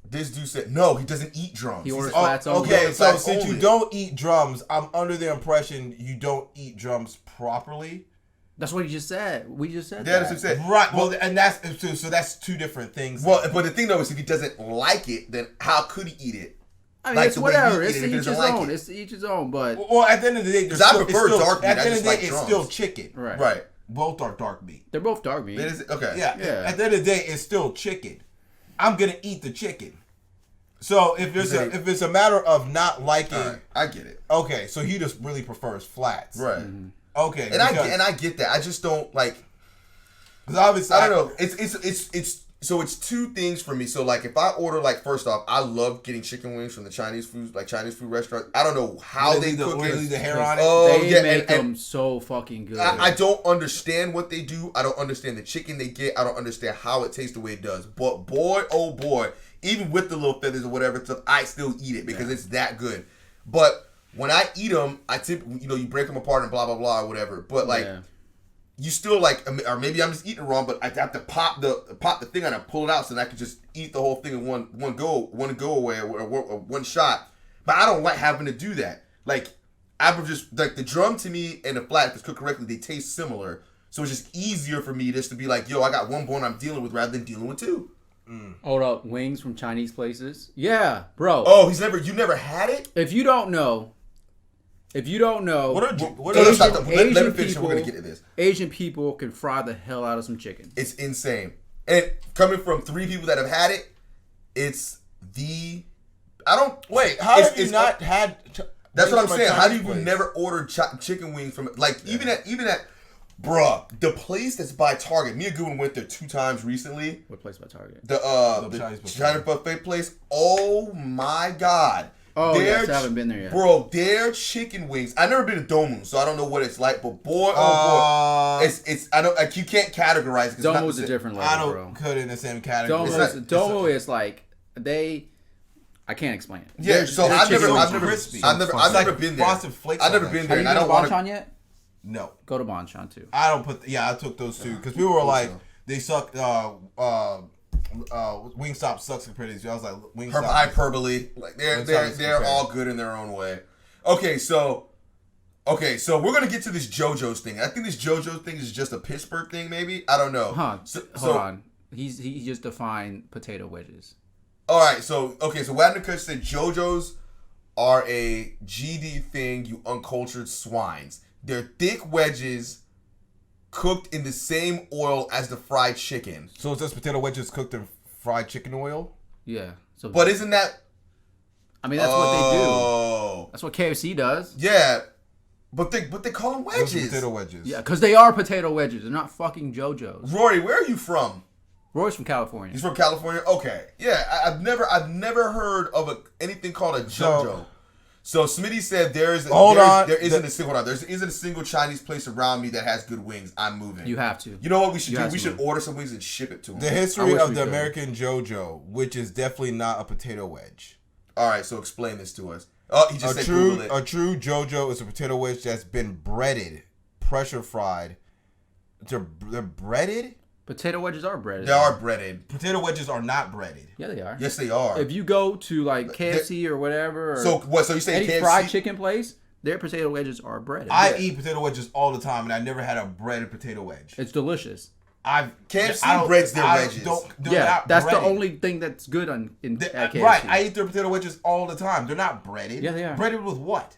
This dude said no. He doesn't eat drums. He orders said, flats only. Okay, Yeah, so flats since you only. don't eat drums, I'm under the impression you don't eat drums properly. That's what he just said. We just said Yeah, that. that's what he said. Right. Well, and that's so that's two different things. Well, but the thing though is if he doesn't like it, then how could he eat it? I mean, like it's the way you whatever. eat It's it to if he each his doesn't like own. it. It's to each his own. But Well, at the end of the day, Because I prefer dark meat. At the I end of just the like day, it's drums. still chicken. right. Right. Both are dark meat. They're both dark meat. It is okay. Yeah. Yeah. At the end of the day, it's still chicken. I'm gonna eat the chicken. So if it's a matter of not liking, All right, I get it. okay, so he just really prefers flats. Right. Okay. And I get that. I just don't like. because obviously I don't know. It's so it's two things for me. So like if I order like first off, I love getting chicken wings from the Chinese food restaurant. I don't know how they cook it. Leave the hair on it. Oh They yeah, make and them so fucking good. I don't understand what they do. I don't understand the chicken they get. I don't understand how it tastes the way it does. But boy, oh boy, even with the little feathers or whatever stuff, I still eat it because it's that good. But when I eat them, I typically, you break them apart and blah blah blah or whatever. But like. Yeah. You still like, or maybe I'm just eating it wrong, but I have to pop the thing out and pull it out so that I can just eat the whole thing in one go away or one shot. But I don't like having to do that. Like I would just like the drum to me and the flat, if it's cooked correctly, they taste similar. So it's just easier for me just to be like, yo, I got one bone I'm dealing with rather than dealing with two. Hold up, wings from Chinese places. Yeah, bro. Oh, you never had it? If you don't know, what are Let me finish and we're gonna get to this. Asian people can fry the hell out of some chicken. It's insane. And coming from 3 people that have had it, it's the... I don't... Wait, how have you not had... That's what I'm saying. How do you never order chicken wings from... Like, even at... Bruh, the place that's by Target. Me and Goodwin went there 2 times recently. What place by Target? The China buffet place. Oh my God. Oh, yes, I haven't been there yet. Bro, their chicken wings. I've never been to Domu, so I don't know what it's like. But boy, it's I don't like you can't categorize it. Domu's a different level, I don't bro. put it in the same category. Domu is like I can't explain it. Yeah, so I've never been there. Frosted Flakes. I've never been there, Have you and I been don't to want Banchan yet? No. Go to Banchan too. I don't put. Yeah, I took those 2 because people were like, they suck. Wingstop sucks compared to these. I was like, Wingstop. Hyperbole. Like they're all good in their own way. Okay, so we're gonna get to this JoJo's thing. I think this JoJo's thing is just a Pittsburgh thing, maybe. I don't know. Hold on. He just defined potato wedges. All right, so Wadner Kush said JoJo's are a GD thing, you uncultured swines. They're thick wedges cooked in the same oil as the fried chicken. So it's just potato wedges cooked in fried chicken oil? Yeah. So, but isn't that... I mean, that's what they do. That's what KFC does. Yeah. But they call them wedges. Those potato wedges. Yeah, because they are potato wedges. They're not fucking JoJo's. Rory, where are you from? Roy's from California. He's from California? Okay. Yeah, I've never heard of anything called a JoJo. So Smitty said there isn't a single Chinese place around me that has good wings. I'm moving. You have to. You know what we should do? We should order some wings and ship it to them. The history of the American JoJo, which is definitely not a potato wedge. All right, so explain this to us. Oh, he just said Google it. A true JoJo is a potato wedge that's been breaded, pressure fried. They're breaded? Potato wedges are breaded. They are breaded. Potato wedges are not breaded. Yeah, they are. Yes, they are. If you go to like KFC or whatever, or so what? So you say any KFC? Fried chicken place, their potato wedges are breaded. I eat potato wedges all the time, and I never had a breaded potato wedge. It's delicious. KFC breads their wedges. That's breaded. The only thing that's good at KFC. Right, I eat their potato wedges all the time. They're not breaded. Yeah, they are. Breaded with what?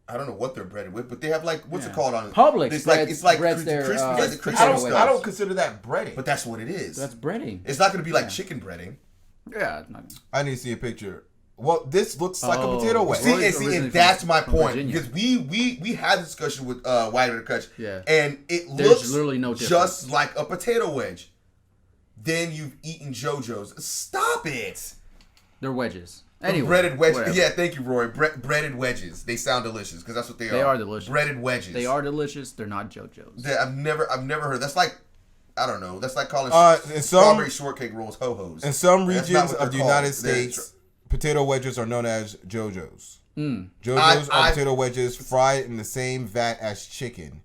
I don't know what they're breaded with, but they have like what's it called on Publix. It's like crispy. I don't consider that breading. But that's what it is. That's breading. It's not going to be like chicken breading. Yeah. I need to see a picture. Well, this looks like a potato wedge. See, and that's my point because we had a discussion with Wadner Kush, and it looks literally no just like a potato wedge. Then you've eaten JoJo's. Stop it. They're wedges. Anyway, breaded wedges. Whatever. Yeah, thank you, Roy. Breaded wedges. They sound delicious because that's what they are. They are delicious. Breaded wedges. They are delicious. They're not JoJo's. I've never heard. That's like, I don't know. That's like calling strawberry shortcake rolls ho-hos. In some regions of the United States, potato wedges are known as JoJo's. JoJo's are potato wedges fried in the same vat as chicken.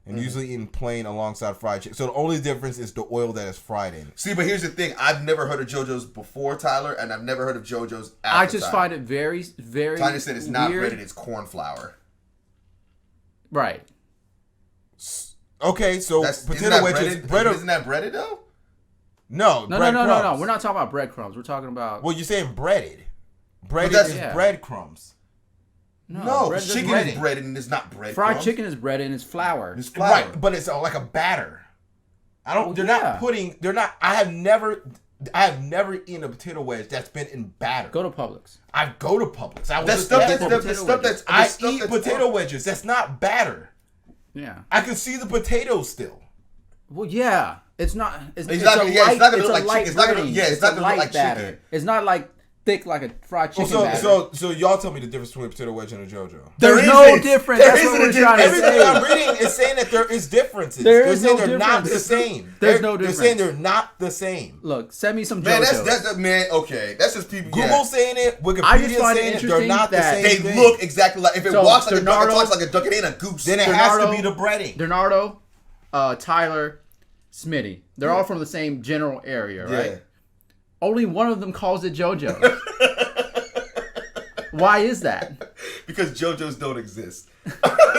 And usually eaten plain alongside fried chicken. So the only difference is the oil that is fried in. See, but here's the thing. I've never heard of JoJo's before, Tyler, and I've never heard of JoJo's after I just find it very, very Tyler said it's not weird. breaded, it's corn flour. Right. Okay, so potato wedges... Isn't that breaded, though? No. No. We're not talking about breadcrumbs. We're talking about... Well, you're saying breaded. Breaded is breadcrumbs. No, chicken is breaded and it's not bread. Fried chicken is breaded and it's flour. It's flour. Right, but it's like a batter. I have never eaten a potato wedge that's been in batter. Go to Publix. I go to Publix. I eat potato wedges. That's not batter. Yeah. I can see the potatoes still. Well, yeah. It's not. It's not going to look like chicken. It's not going to look like chicken. It's not like thick like a fried chicken batter. So y'all tell me the difference between a potato wedge and a JoJo. There's no difference. That's what we're trying to say. Everything I'm reading is saying that there is differences. They're saying they're not the same. There's no difference. They're saying they're not the same. Look, send me some JoJo's. Okay. That's just people. Google saying it. Wikipedia saying it. They're not the same thing. They look exactly like. If it walks like a duck, it talks like a duck. It ain't a goose. Then it has to be the breading. Bernardo, Tyler, Smitty. They're all from the same general area, right? Yeah. Only one of them calls it JoJo. Why is that? Because JoJo's don't exist.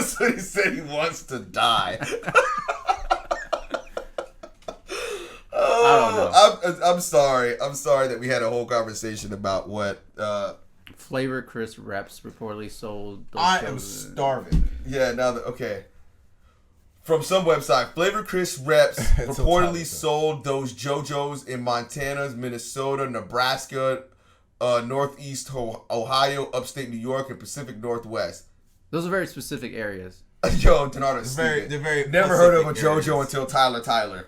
So he said he wants to die. I don't know. I'm sorry. I'm sorry that we had a whole conversation about what Flavor Crisp Reps reportedly sold. I am starving. Yeah. Okay. From some website, Flavor Chris reps reportedly sold those JoJo's in Montana, Minnesota, Nebraska, Northeast Ohio, upstate New York, and Pacific Northwest. Those are very specific areas. Yo, Donato, they're very never heard of a JoJo until Tyler.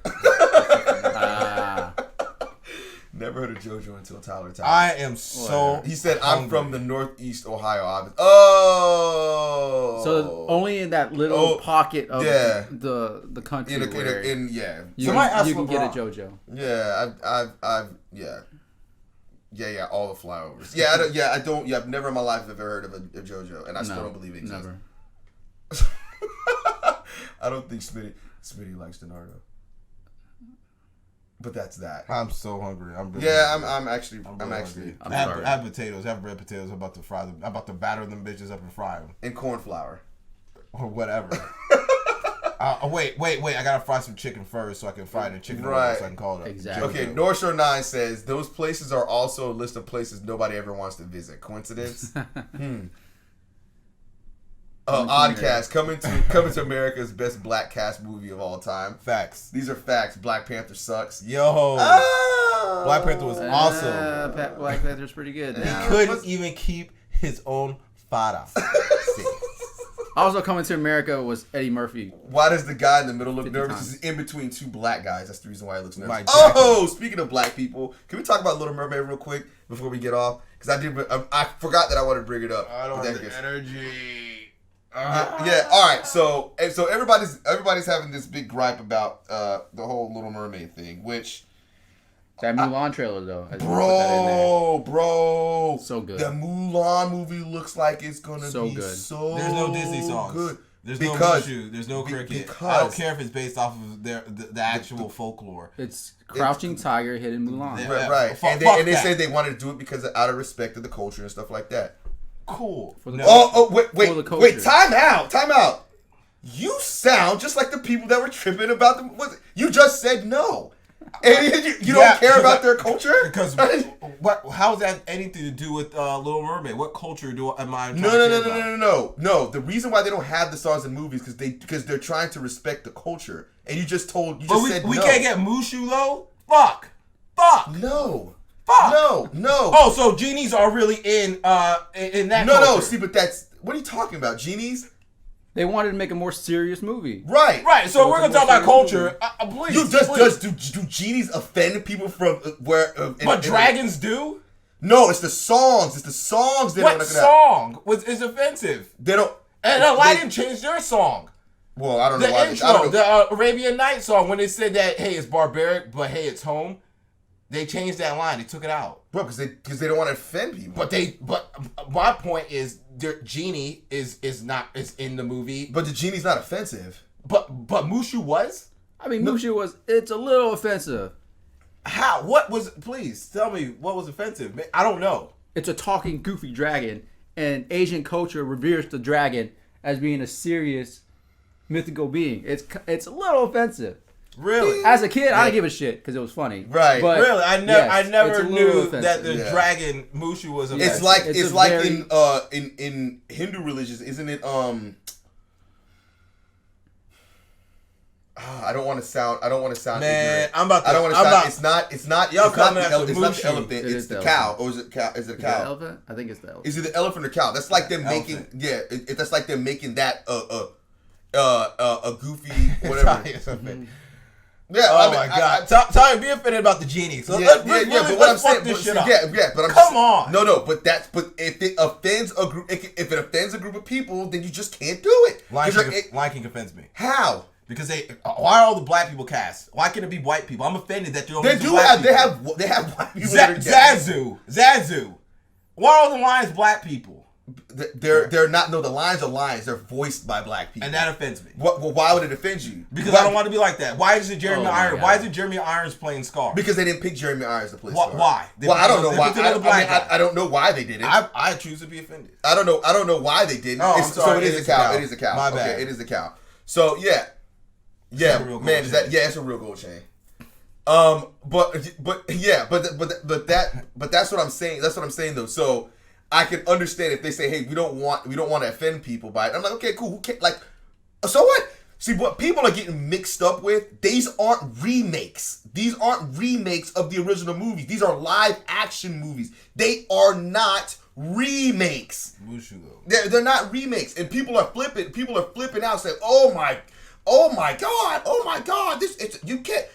Never heard of JoJo until Tyler. I am so. He said, "I'm from the Northeast Ohio." Oh, so only in that little pocket of the country you can get a JoJo. Yeah, all the flyovers. I've never in my life ever heard of a JoJo, and I still don't believe it exists. Never. I don't think Smitty likes Donato. But that's that. I'm so hungry. I'm really I'm actually. I have potatoes. I have red potatoes. I'm about to fry them. I'm about to batter them bitches up and fry them. And corn flour. Or whatever. Wait. I gotta fry some chicken first so I can fry the chicken so I can call it. Exactly. Okay, North Shore 9 says those places are also a list of places nobody ever wants to visit. Coincidence? Oddcast coming to America's best black cast movie of all time. Facts. These are facts. Black Panther sucks. Yo. Black Panther was awesome. Black Panther's pretty good. He couldn't even keep his own father. Also coming to America was Eddie Murphy. Why does the guy in the middle look nervous? He's in between two black guys. That's the reason why he looks nervous. Speaking of black people, can we talk about Little Mermaid real quick before we get off? Because I forgot that I wanted to bring it up. I don't have the energy. Yeah. All right. So everybody's having this big gripe about the whole Little Mermaid thing, which that Mulan trailer though, bro, so good. The Mulan movie looks like it's gonna be good. so. There's no Disney songs. Good. There's no Mushu. There's no cricket. I don't care if it's based off of the actual folklore. It's Crouching Tiger, Hidden Mulan. Right. And they said they wanted to do it because out of respect to the culture and stuff like that. Cool. Wait, time out. You sound just like the people that were tripping about them. You just said no. And you don't care about their culture? Because how is that anything to do with Little Mermaid? What culture am I trying to care about? No. The reason why they don't have the songs in movies because they're trying to respect the culture. And you just said no. We can't get Mushu though? Fuck. No. Fuck. No. Oh, so genies are really in that culture. No. See, but what are you talking about? Genies? They wanted to make a more serious movie. Right. So we're gonna talk about culture. Please. You just do genies offend people from where? But dragons do. No, it's the songs. What song is offensive? They don't. And Aladdin changed their song. Well, I don't know why. The intro, the Arabian Nights song, when they said that, hey, it's barbaric, but hey, it's home. They changed that line. They took it out. Bro, because they don't want to offend people. But my point is, their genie is in the movie. But the genie's not offensive. But Mushu was. I mean, Mushu was. It's a little offensive. How? What was? Please tell me what was offensive. I don't know. It's a talking, goofy dragon, and Asian culture reveres the dragon as being a serious, mythical being. It's a little offensive. Really? As a kid, I didn't give a shit because it was funny. Right. But really, I never knew that the dragon Mushu was offensive. It's like in Hindu religions, isn't it? I don't want to sound. Man, ignorant. I'm about to. I don't want to sound. It's not. Y'all It's not the Mushu. elephant. It's the cow. Or is it cow? Is it a cow? The elephant? I think it's the elephant. Is it the elephant or cow? That's like them making. Yeah. That's like them making that a goofy whatever. Yeah, oh my God! Tommy, be offended about the genie. So let's fuck this shit up. Come on. No, but if it offends a group, if it offends a group of people, then you just can't do it. Lion King offends me. How? Because why are all the black people cast? Why can't it be white people? I'm offended that they're only black people. They have white people. Zazu. Why are all the lions black people? They're not. No, the lions are lions. They're voiced by black people, and that offends me. Why would it offend you? Because I don't want to be like that. Why is it Jeremy Irons? Why is it Jeremy Irons playing Scar? Because they didn't pick Jeremy Irons to play Scar. Why? I don't know why. I don't know why they didn't. I choose to be offended. I don't know why they didn't. Oh, I'm sorry. So it is a cow. It is a cow. My bad. Okay, it is a cow. So yeah, man. It's a real gold chain. But that's what I'm saying. That's what I'm saying though. So I can understand if they say, hey, we don't want to offend people by it. I'm like, okay, cool. Who cares? Like, so what? See, what people are getting mixed up with, these aren't remakes. These aren't remakes of the original movies. These are live action movies. They are not remakes. Mushu, though. They're not remakes. And people are flipping out saying, oh my God, you can't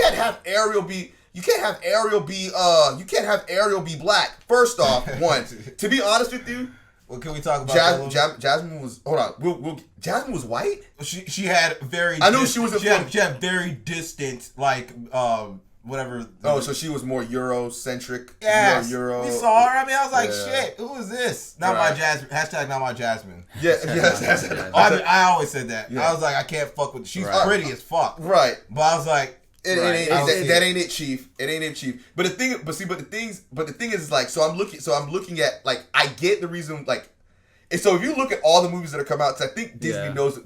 have Ariel be black. First off, one, to be honest with you, well, can we talk about Jasmine was, hold on, Jasmine was white? She had very, I knew she was she had very distant, like, whatever. Oh, so she was more Eurocentric. Yes, Euro. we saw her. I mean, I was like, shit, who is this? Not my Jasmine. Hashtag not my Jasmine. Yeah, yes. I always said that. Yeah. I was like, I can't fuck with. She's pretty as fuck. Right. But I was like, that ain't it, Chief. It ain't it, Chief. But the thing is, like, so I'm looking at, like, I get the reason, like, and so if you look at all the movies that are come out, because I think Disney knows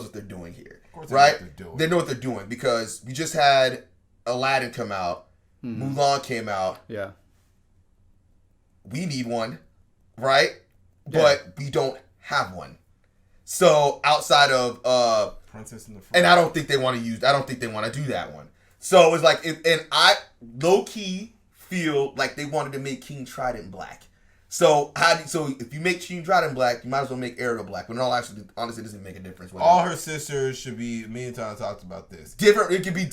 what they're doing here, right? They know what they're doing because we just had Aladdin come out, Mulan came out. Yeah, we need one, right? Yeah. But we don't have one. So outside of Princess and the Frog, and I don't think they want to do that one. So it's like, and I low key feel like they wanted to make King Trident black. So if you make King Trident black, you might as well make Ariel black. When in all honestly, it doesn't make a difference. All her sisters should be. Me and Tom talked about this. Different. It could be.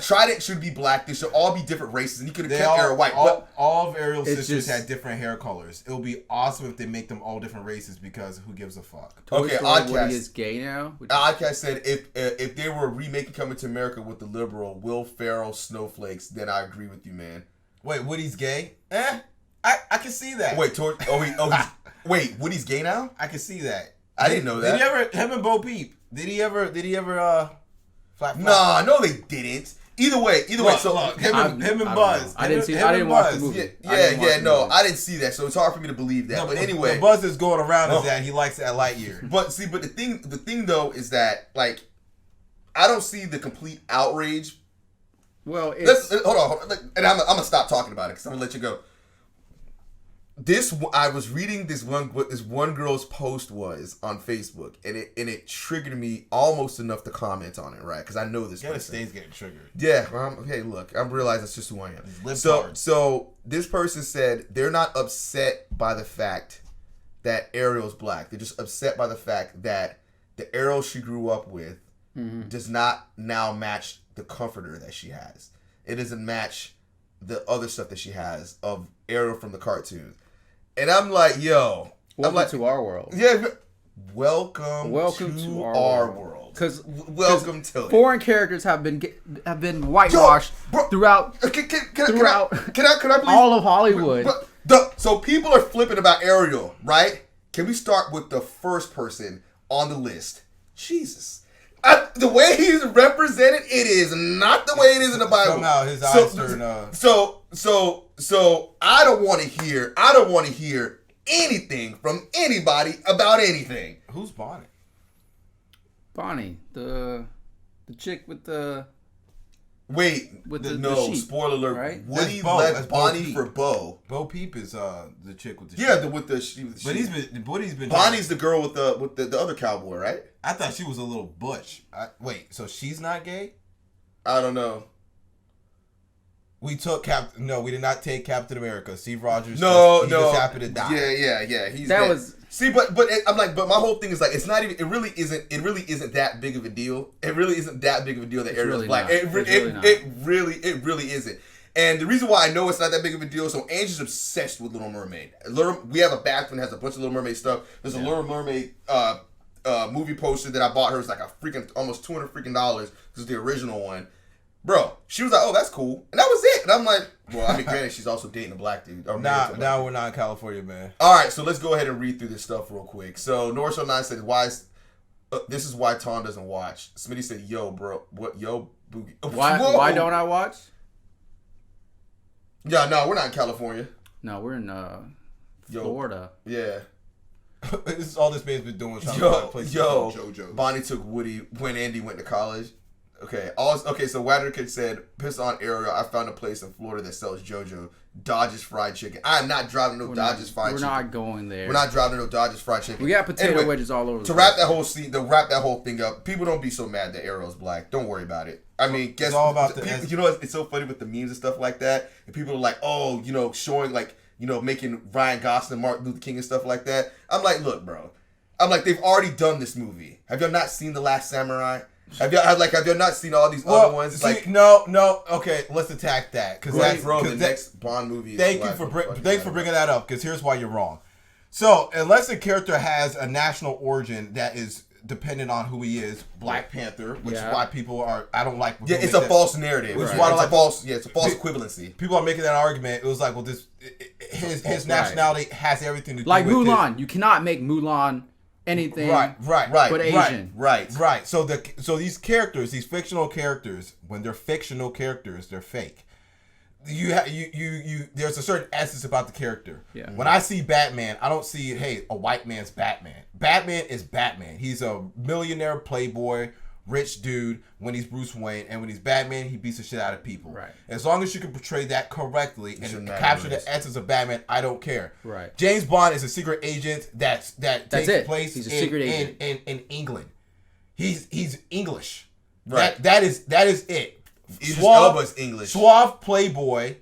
Trident should be black. They should all be different races, and he could have kept Ariel white. All of Ariel's sisters had different hair colors. It would be awesome if they make them all different races because who gives a fuck? Okay, Oddcast is gay now. Oddcast said if they were remaking Coming to America with the liberal Will Ferrell snowflakes, then I agree with you, man. Wait, Woody's gay? I can see that. Wait, wait, Woody's gay now? I can see that. I didn't know that. Did he ever? Him and Bo Peep. Did he ever? Flap? Nah, no, they didn't. Either way. So look, him and Buzz. I didn't watch the movie. No, I didn't see that, so it's hard for me to believe that. No, but anyway, the buzz is going around is that he likes that Lightyear. But the thing though is that, like, I don't see the complete outrage. Well, hold on, and I'm gonna stop talking about it because I'm gonna let you go. I was reading what this one girl's post was on Facebook, and it triggered me almost enough to comment on it, right? Because I know this person. Stays getting triggered. Yeah. Okay. Look, I realize that's just who I am. So this person said they're not upset by the fact that Ariel's black. They're just upset by the fact that the Ariel she grew up with does not now match the comforter that she has. It doesn't match the other stuff that she has of Ariel from the cartoons. And I'm like, yo. Welcome to our world. Yeah. Welcome to our world. Because welcome to it. Foreign characters have been whitewashed throughout can I please, all of Hollywood. So people are flipping about Ariel, right? Can we start with the first person on the list? Jesus. The way he's represented, it is not the way it is in the Bible. Somehow his eyes turn. So I don't want to hear anything from anybody about anything. Who's Bonnie? Bonnie, the chick with the. Wait, with no, the sheep, spoiler alert. right? Woody left Bonnie for Bo. Bo Peep is the chick with the sheep. Yeah, with the sheep. But Woody's been. Bonnie's the girl with the other cowboy, right? I thought she was a little butch. Wait, so she's not gay? I don't know. We took No, we did not take Captain America. Steve Rogers. No, he just happened to die. Yeah. But my whole thing is like, it's not even. It really isn't that big of a deal. It really isn't that big of a deal that Ariel's black. It really isn't. And the reason why I know it's not that big of a deal, so Angie's obsessed with Little Mermaid. We have a background that has a bunch of Little Mermaid stuff. There's a Little Mermaid movie poster that I bought her. It's like almost $200 This is the original one. Bro, she was like, oh, that's cool. And that was it. And I'm like, well, I mean, granted, she's also dating a black dude. Now we're not in California, man. All right, so let's go ahead and read through this stuff real quick. So, Norso9 said, this is why Thong doesn't watch. Smitty said, yo, bro. What? Yo, Boogie. Why don't I watch? Yeah, no, we're not in California. No, we're in Florida. Yeah. This is all this man's been doing. Trying to play JoJo. Bonnie took Woody when Andy went to college. Okay. Okay. So Wadderkid said, "Piss on Ariel. I found a place in Florida that sells JoJo Dodge's fried chicken. I'm not driving no Dodge's fried chicken. We're not going there. We're not driving no Dodge's fried chicken. We got potato wedges all over. To wrap that whole thing up, people don't be so mad that Ariel's black. Don't worry about it. I mean, guess all about you know, it's so funny with the memes and stuff like that. And people are like, oh, you know, showing like, you know, making Ryan Gosling, Martin Luther King and stuff like that. I'm like, look, bro. I'm like, they've already done this movie. Have y'all not seen The Last Samurai? Have y'all not seen all these other ones? See, like, no. Okay, let's attack that because that's the next Bond movie. Thanks for bringing that up because here's why you're wrong. So unless a character has a national origin that is dependent on who he is, Black Panther, which is why people are. I don't like. Yeah, it's a false narrative. Which is why I don't like false. Yeah, it's a false equivalency. People are making that argument. It was like, well, his nationality has everything to do like with Mulan. You cannot make Mulan anything but Asian. Right. So these characters, these fictional characters, when they're fictional characters, they're fake. You there's a certain essence about the character. Yeah. When I see Batman, I don't see, hey, a white man's Batman. Batman is Batman. He's a millionaire playboy, rich dude when he's Bruce Wayne, and when he's Batman, he beats the shit out of people. Right. As long as you can portray that correctly and capture the essence of Batman, I don't care. Right. James Bond is a secret agent that takes place He's a secret agent. in England. He's English. Right. That is it. Idris Elba's English. Suave playboy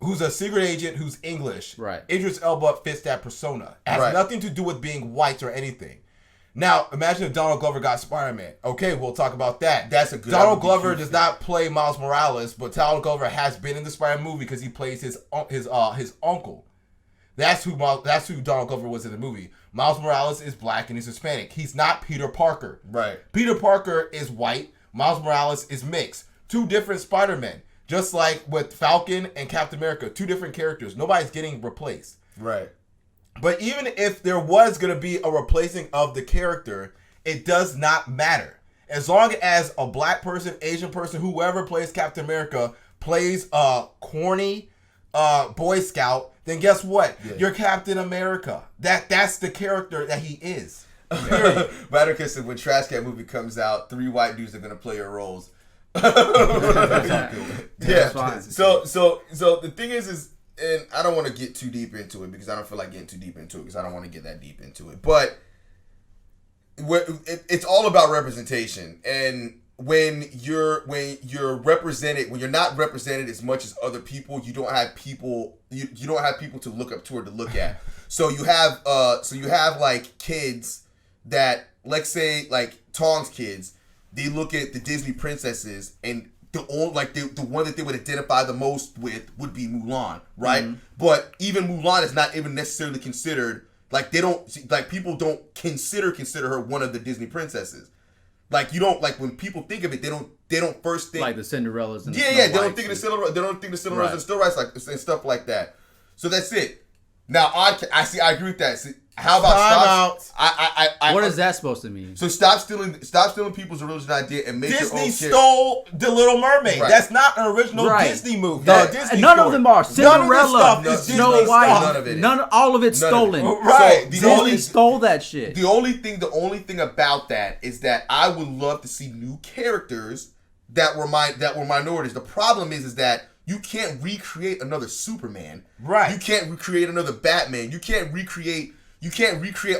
who's a secret agent who's English. Right. Idris Elba fits that persona. It has nothing to do with being white or anything. Now, imagine if Donald Glover got Spider-Man. Okay, we'll talk about that. That's a good. Donald Glover does not play Miles Morales, but Donald Glover has been in the Spider-Man movie because he plays his uncle. That's who Donald Glover was in the movie. Miles Morales is black and he's Hispanic. He's not Peter Parker. Right. Peter Parker is white. Miles Morales is mixed. Two different Spider-Men. Just like with Falcon and Captain America. Two different characters. Nobody's getting replaced. Right. But even if there was going to be a replacing of the character, it does not matter. As long as a black person, Asian person, whoever plays Captain America plays a corny Boy Scout, then guess what? Yeah. You're Captain America. That's the character that he is. Radical said when Trash Can movie comes out, 3 white dudes are going to play your roles. Yeah. So the thing is, and I don't want to get too deep into it because I don't feel like getting too deep into it because I don't want to get that deep into it. But it's all about representation, and when you're represented, when you're not represented as much as other people, you don't have people. You don't have people to look up to or to look at. So you have like kids that, let's say like Thong's kids. They look at the Disney princesses and the one that they would identify the most with would be Mulan, right? Mm-hmm. But even Mulan is not even necessarily considered, like people don't consider her one of the Disney princesses. Like you don't, like when people think of it, they don't first think like the Cinderellas and they don't think of the Cinderella, they don't think the Cinderellas and Snow Whites and stuff like that. So that's it. Now I agree with that. See, how about stop? What is that supposed to mean? So stop stealing people's original idea and make Disney your own stole The Little Mermaid. Right. That's not an original Disney movie. Disney none story. Of them are. Cinderella, Snow White, none of it. All of it's stolen. Right. So Disney stole that shit. The only thing about that is that I would love to see new characters that were minorities. The problem is that you can't recreate another Superman. Right. You can't recreate another Batman. You can't recreate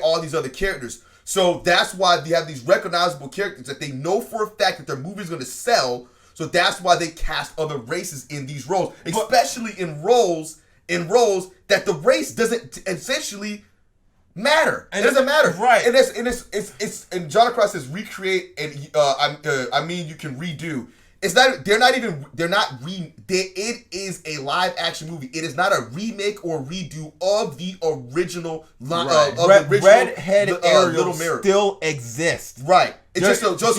all these other characters. So that's why they have these recognizable characters that they know for a fact that their movie's going to sell. So that's why they cast other races in these roles, especially in roles that the race doesn't essentially matter. It doesn't matter. Right. And and John Cross says recreate and you can redo. It's not. It is a live action movie. It is not a remake or redo of the original. Redhead Ariel still exists. Right. It's just she's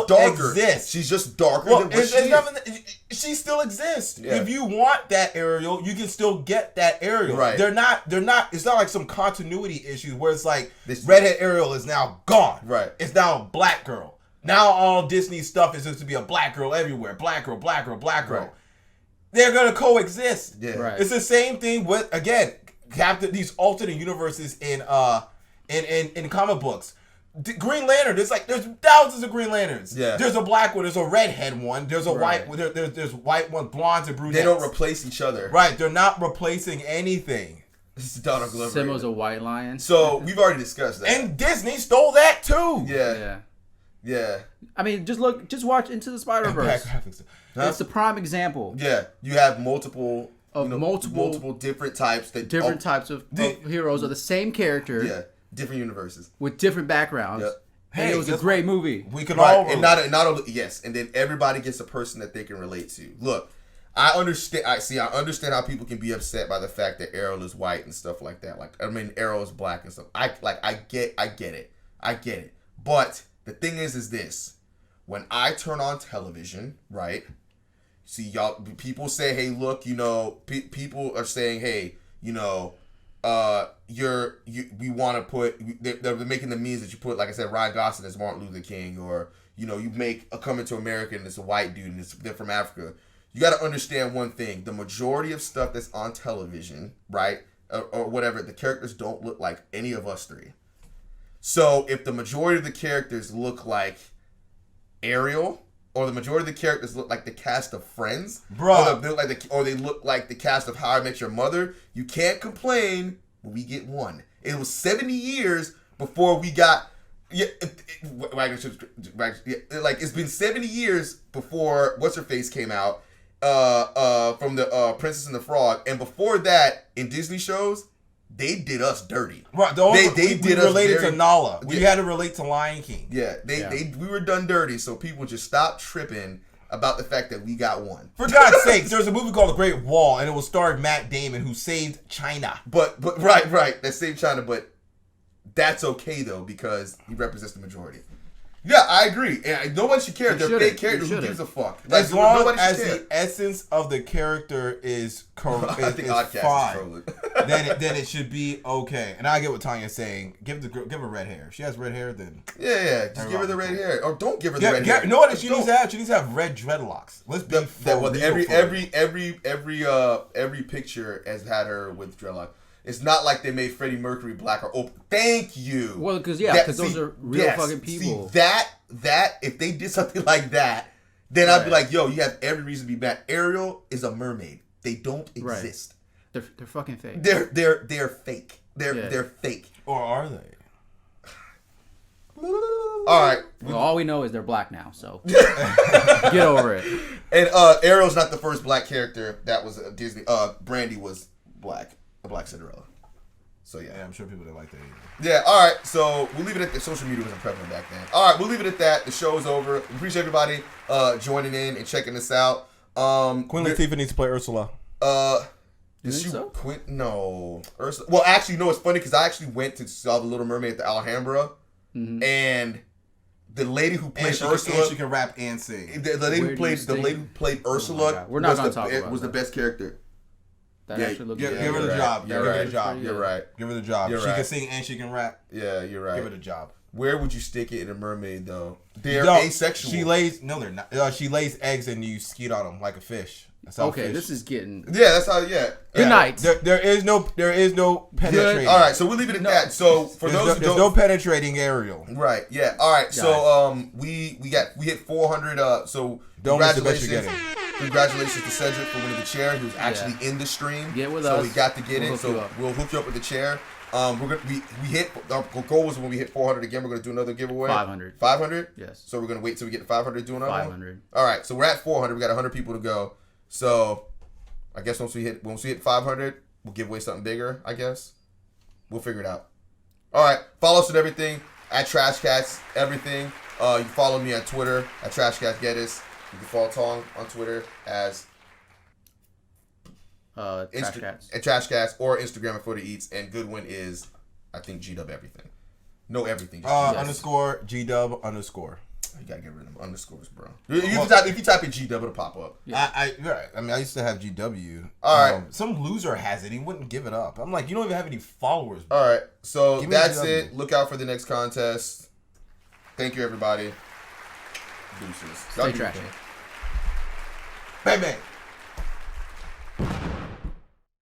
darker. She's just darker than what she is. She still exists. Yeah. If you want that Ariel, you can still get that Ariel. Right. They're not. It's not like some continuity issues where it's like this redhead Ariel is now gone. Right. It's now a black girl. Now all Disney stuff is just to be a black girl everywhere. Black girl, black girl, black girl. Right. They're going to coexist. Yeah. Right. It's the same thing with, again, these alternate universes in comic books. Green Lantern. There's thousands of Green Lanterns. Yeah. There's a black one. There's a redhead one. There's a white. There's white ones, blondes and brunettes. They don't replace each other. Right. They're not replacing anything. This is Donald Glover. Simo's a white lion. So we've already discussed that. And Disney stole that too. Yeah. I mean, just watch Into the Spider-Verse. That's the prime example. Yeah. You have multiple different types types of heroes are the same character. Yeah. Different universes with different backgrounds. Yep. And it was a great movie. We could all and not only yes, and then everybody gets a person that they can relate to. Look, I understand how people can be upset by the fact that Arrow is white and stuff like that. Like, I mean, Arrow is black and stuff. I get it. But the thing is this: when I turn on television, right? See, y'all, people say, hey, look, people are saying, hey, we want to put. They're making the memes that you put, like I said, Ryan Gosling as Martin Luther King, or you make a Coming to America and it's a white dude and they're from Africa. You got to understand one thing: the majority of stuff that's on television, right, or whatever, the characters don't look like any of us three. So if the majority of the characters look like Ariel, or the majority of the characters look like the cast of Friends, bro, or they look like the cast of How I Met Your Mother, you can't complain when we get one. It was 70 years before we got. It's been 70 years before What's Her Face came out. From the Princess and the Frog, and before that, in Disney shows, they did us dirty. Right, we related to Nala. We had to relate to Lion King. Yeah, we were done dirty, so people just stopped tripping about the fact that we got one. For God's sake, there's a movie called The Great Wall, and it was starring Matt Damon, who saved China. But right, that saved China, but that's okay though because he represents the majority. Yeah, I agree. And no one should care. They're fake characters. Who gives a fuck? As long as the essence of the character is correct, I think fine, then it should be okay. And I get what Tanya's saying. Give her red hair. If she has red hair, then just give her the red hair, or don't give her the red hair. You know what she needs to have? She needs to have red dreadlocks. Let's be every picture has had her with dreadlocks. It's not like they made Freddie Mercury black or open. Thank you. Well, because those are real fucking people. See, that if they did something like that, then I'd be like, yo, you have every reason to be mad. Ariel is a mermaid. They don't exist. They're fucking fake. They're fake. They're fake. Or are they? All right. Well, all we know is they're black now, so get over it. And Ariel's not the first black character that was Disney. Brandy was black. A black Cinderella. So yeah, I'm sure people didn't like that either. Yeah, all right. So we'll leave it at that. Social media wasn't prevalent back then. All right, we'll leave it at that. The show is over. We appreciate everybody joining in and checking this out. Queen Latifah needs to play Ursula. No, Ursula. Well, actually, no. It's funny because I actually went to saw the Little Mermaid at the Alhambra, and the lady who played Ursula, she can rap and sing. The lady who played Ursula was the best character. That actually looks give her the job. Give her the job. You're right. Give her the job. She can sing and she can rap. Yeah, you're right. Give her the job. Where would you stick it in a mermaid though? They're asexual. No, they're not. She lays eggs and you skeet on them like a fish. That's how okay, this is getting. Yeah, that's how. Yeah. Good night. There is no penetrating. All right, so we'll leave it at that. So for those who don't, there's no penetrating Ariel. Right. Yeah. All right. So we hit 400. So congratulations. Congratulations to Cedric for winning the chair. He was actually in the stream. Get with us. So we got to get it. So we'll hook you up with the chair. We hit our goal was when we hit 400 again. We're gonna do another giveaway. 500. 500. Yes. So we're gonna wait till we get to 500 to do another 500. All right. So we're at 400. We got 100 people to go. So I guess once we hit 500, we'll give away something bigger. I guess we'll figure it out. All right. Follow us and everything at Trash Cats. Everything. You can follow me on Twitter at Trash Cats Geddis. You can follow Thong on Twitter as Trash Cats. At Trash Cats or Instagram at Footy Eats. And Goodwin is, I think, GW everything. No everything. Just _ GW_. You gotta get rid of them underscores, bro. If you type in GW, it'll pop up. Yeah. I used to have GW. All right. Some loser has it. He wouldn't give it up. I'm like, you don't even have any followers. Bro. All right. So that's it. Look out for the next contest. Thank you, everybody. Deuces. Stay trashy. Bang, bang.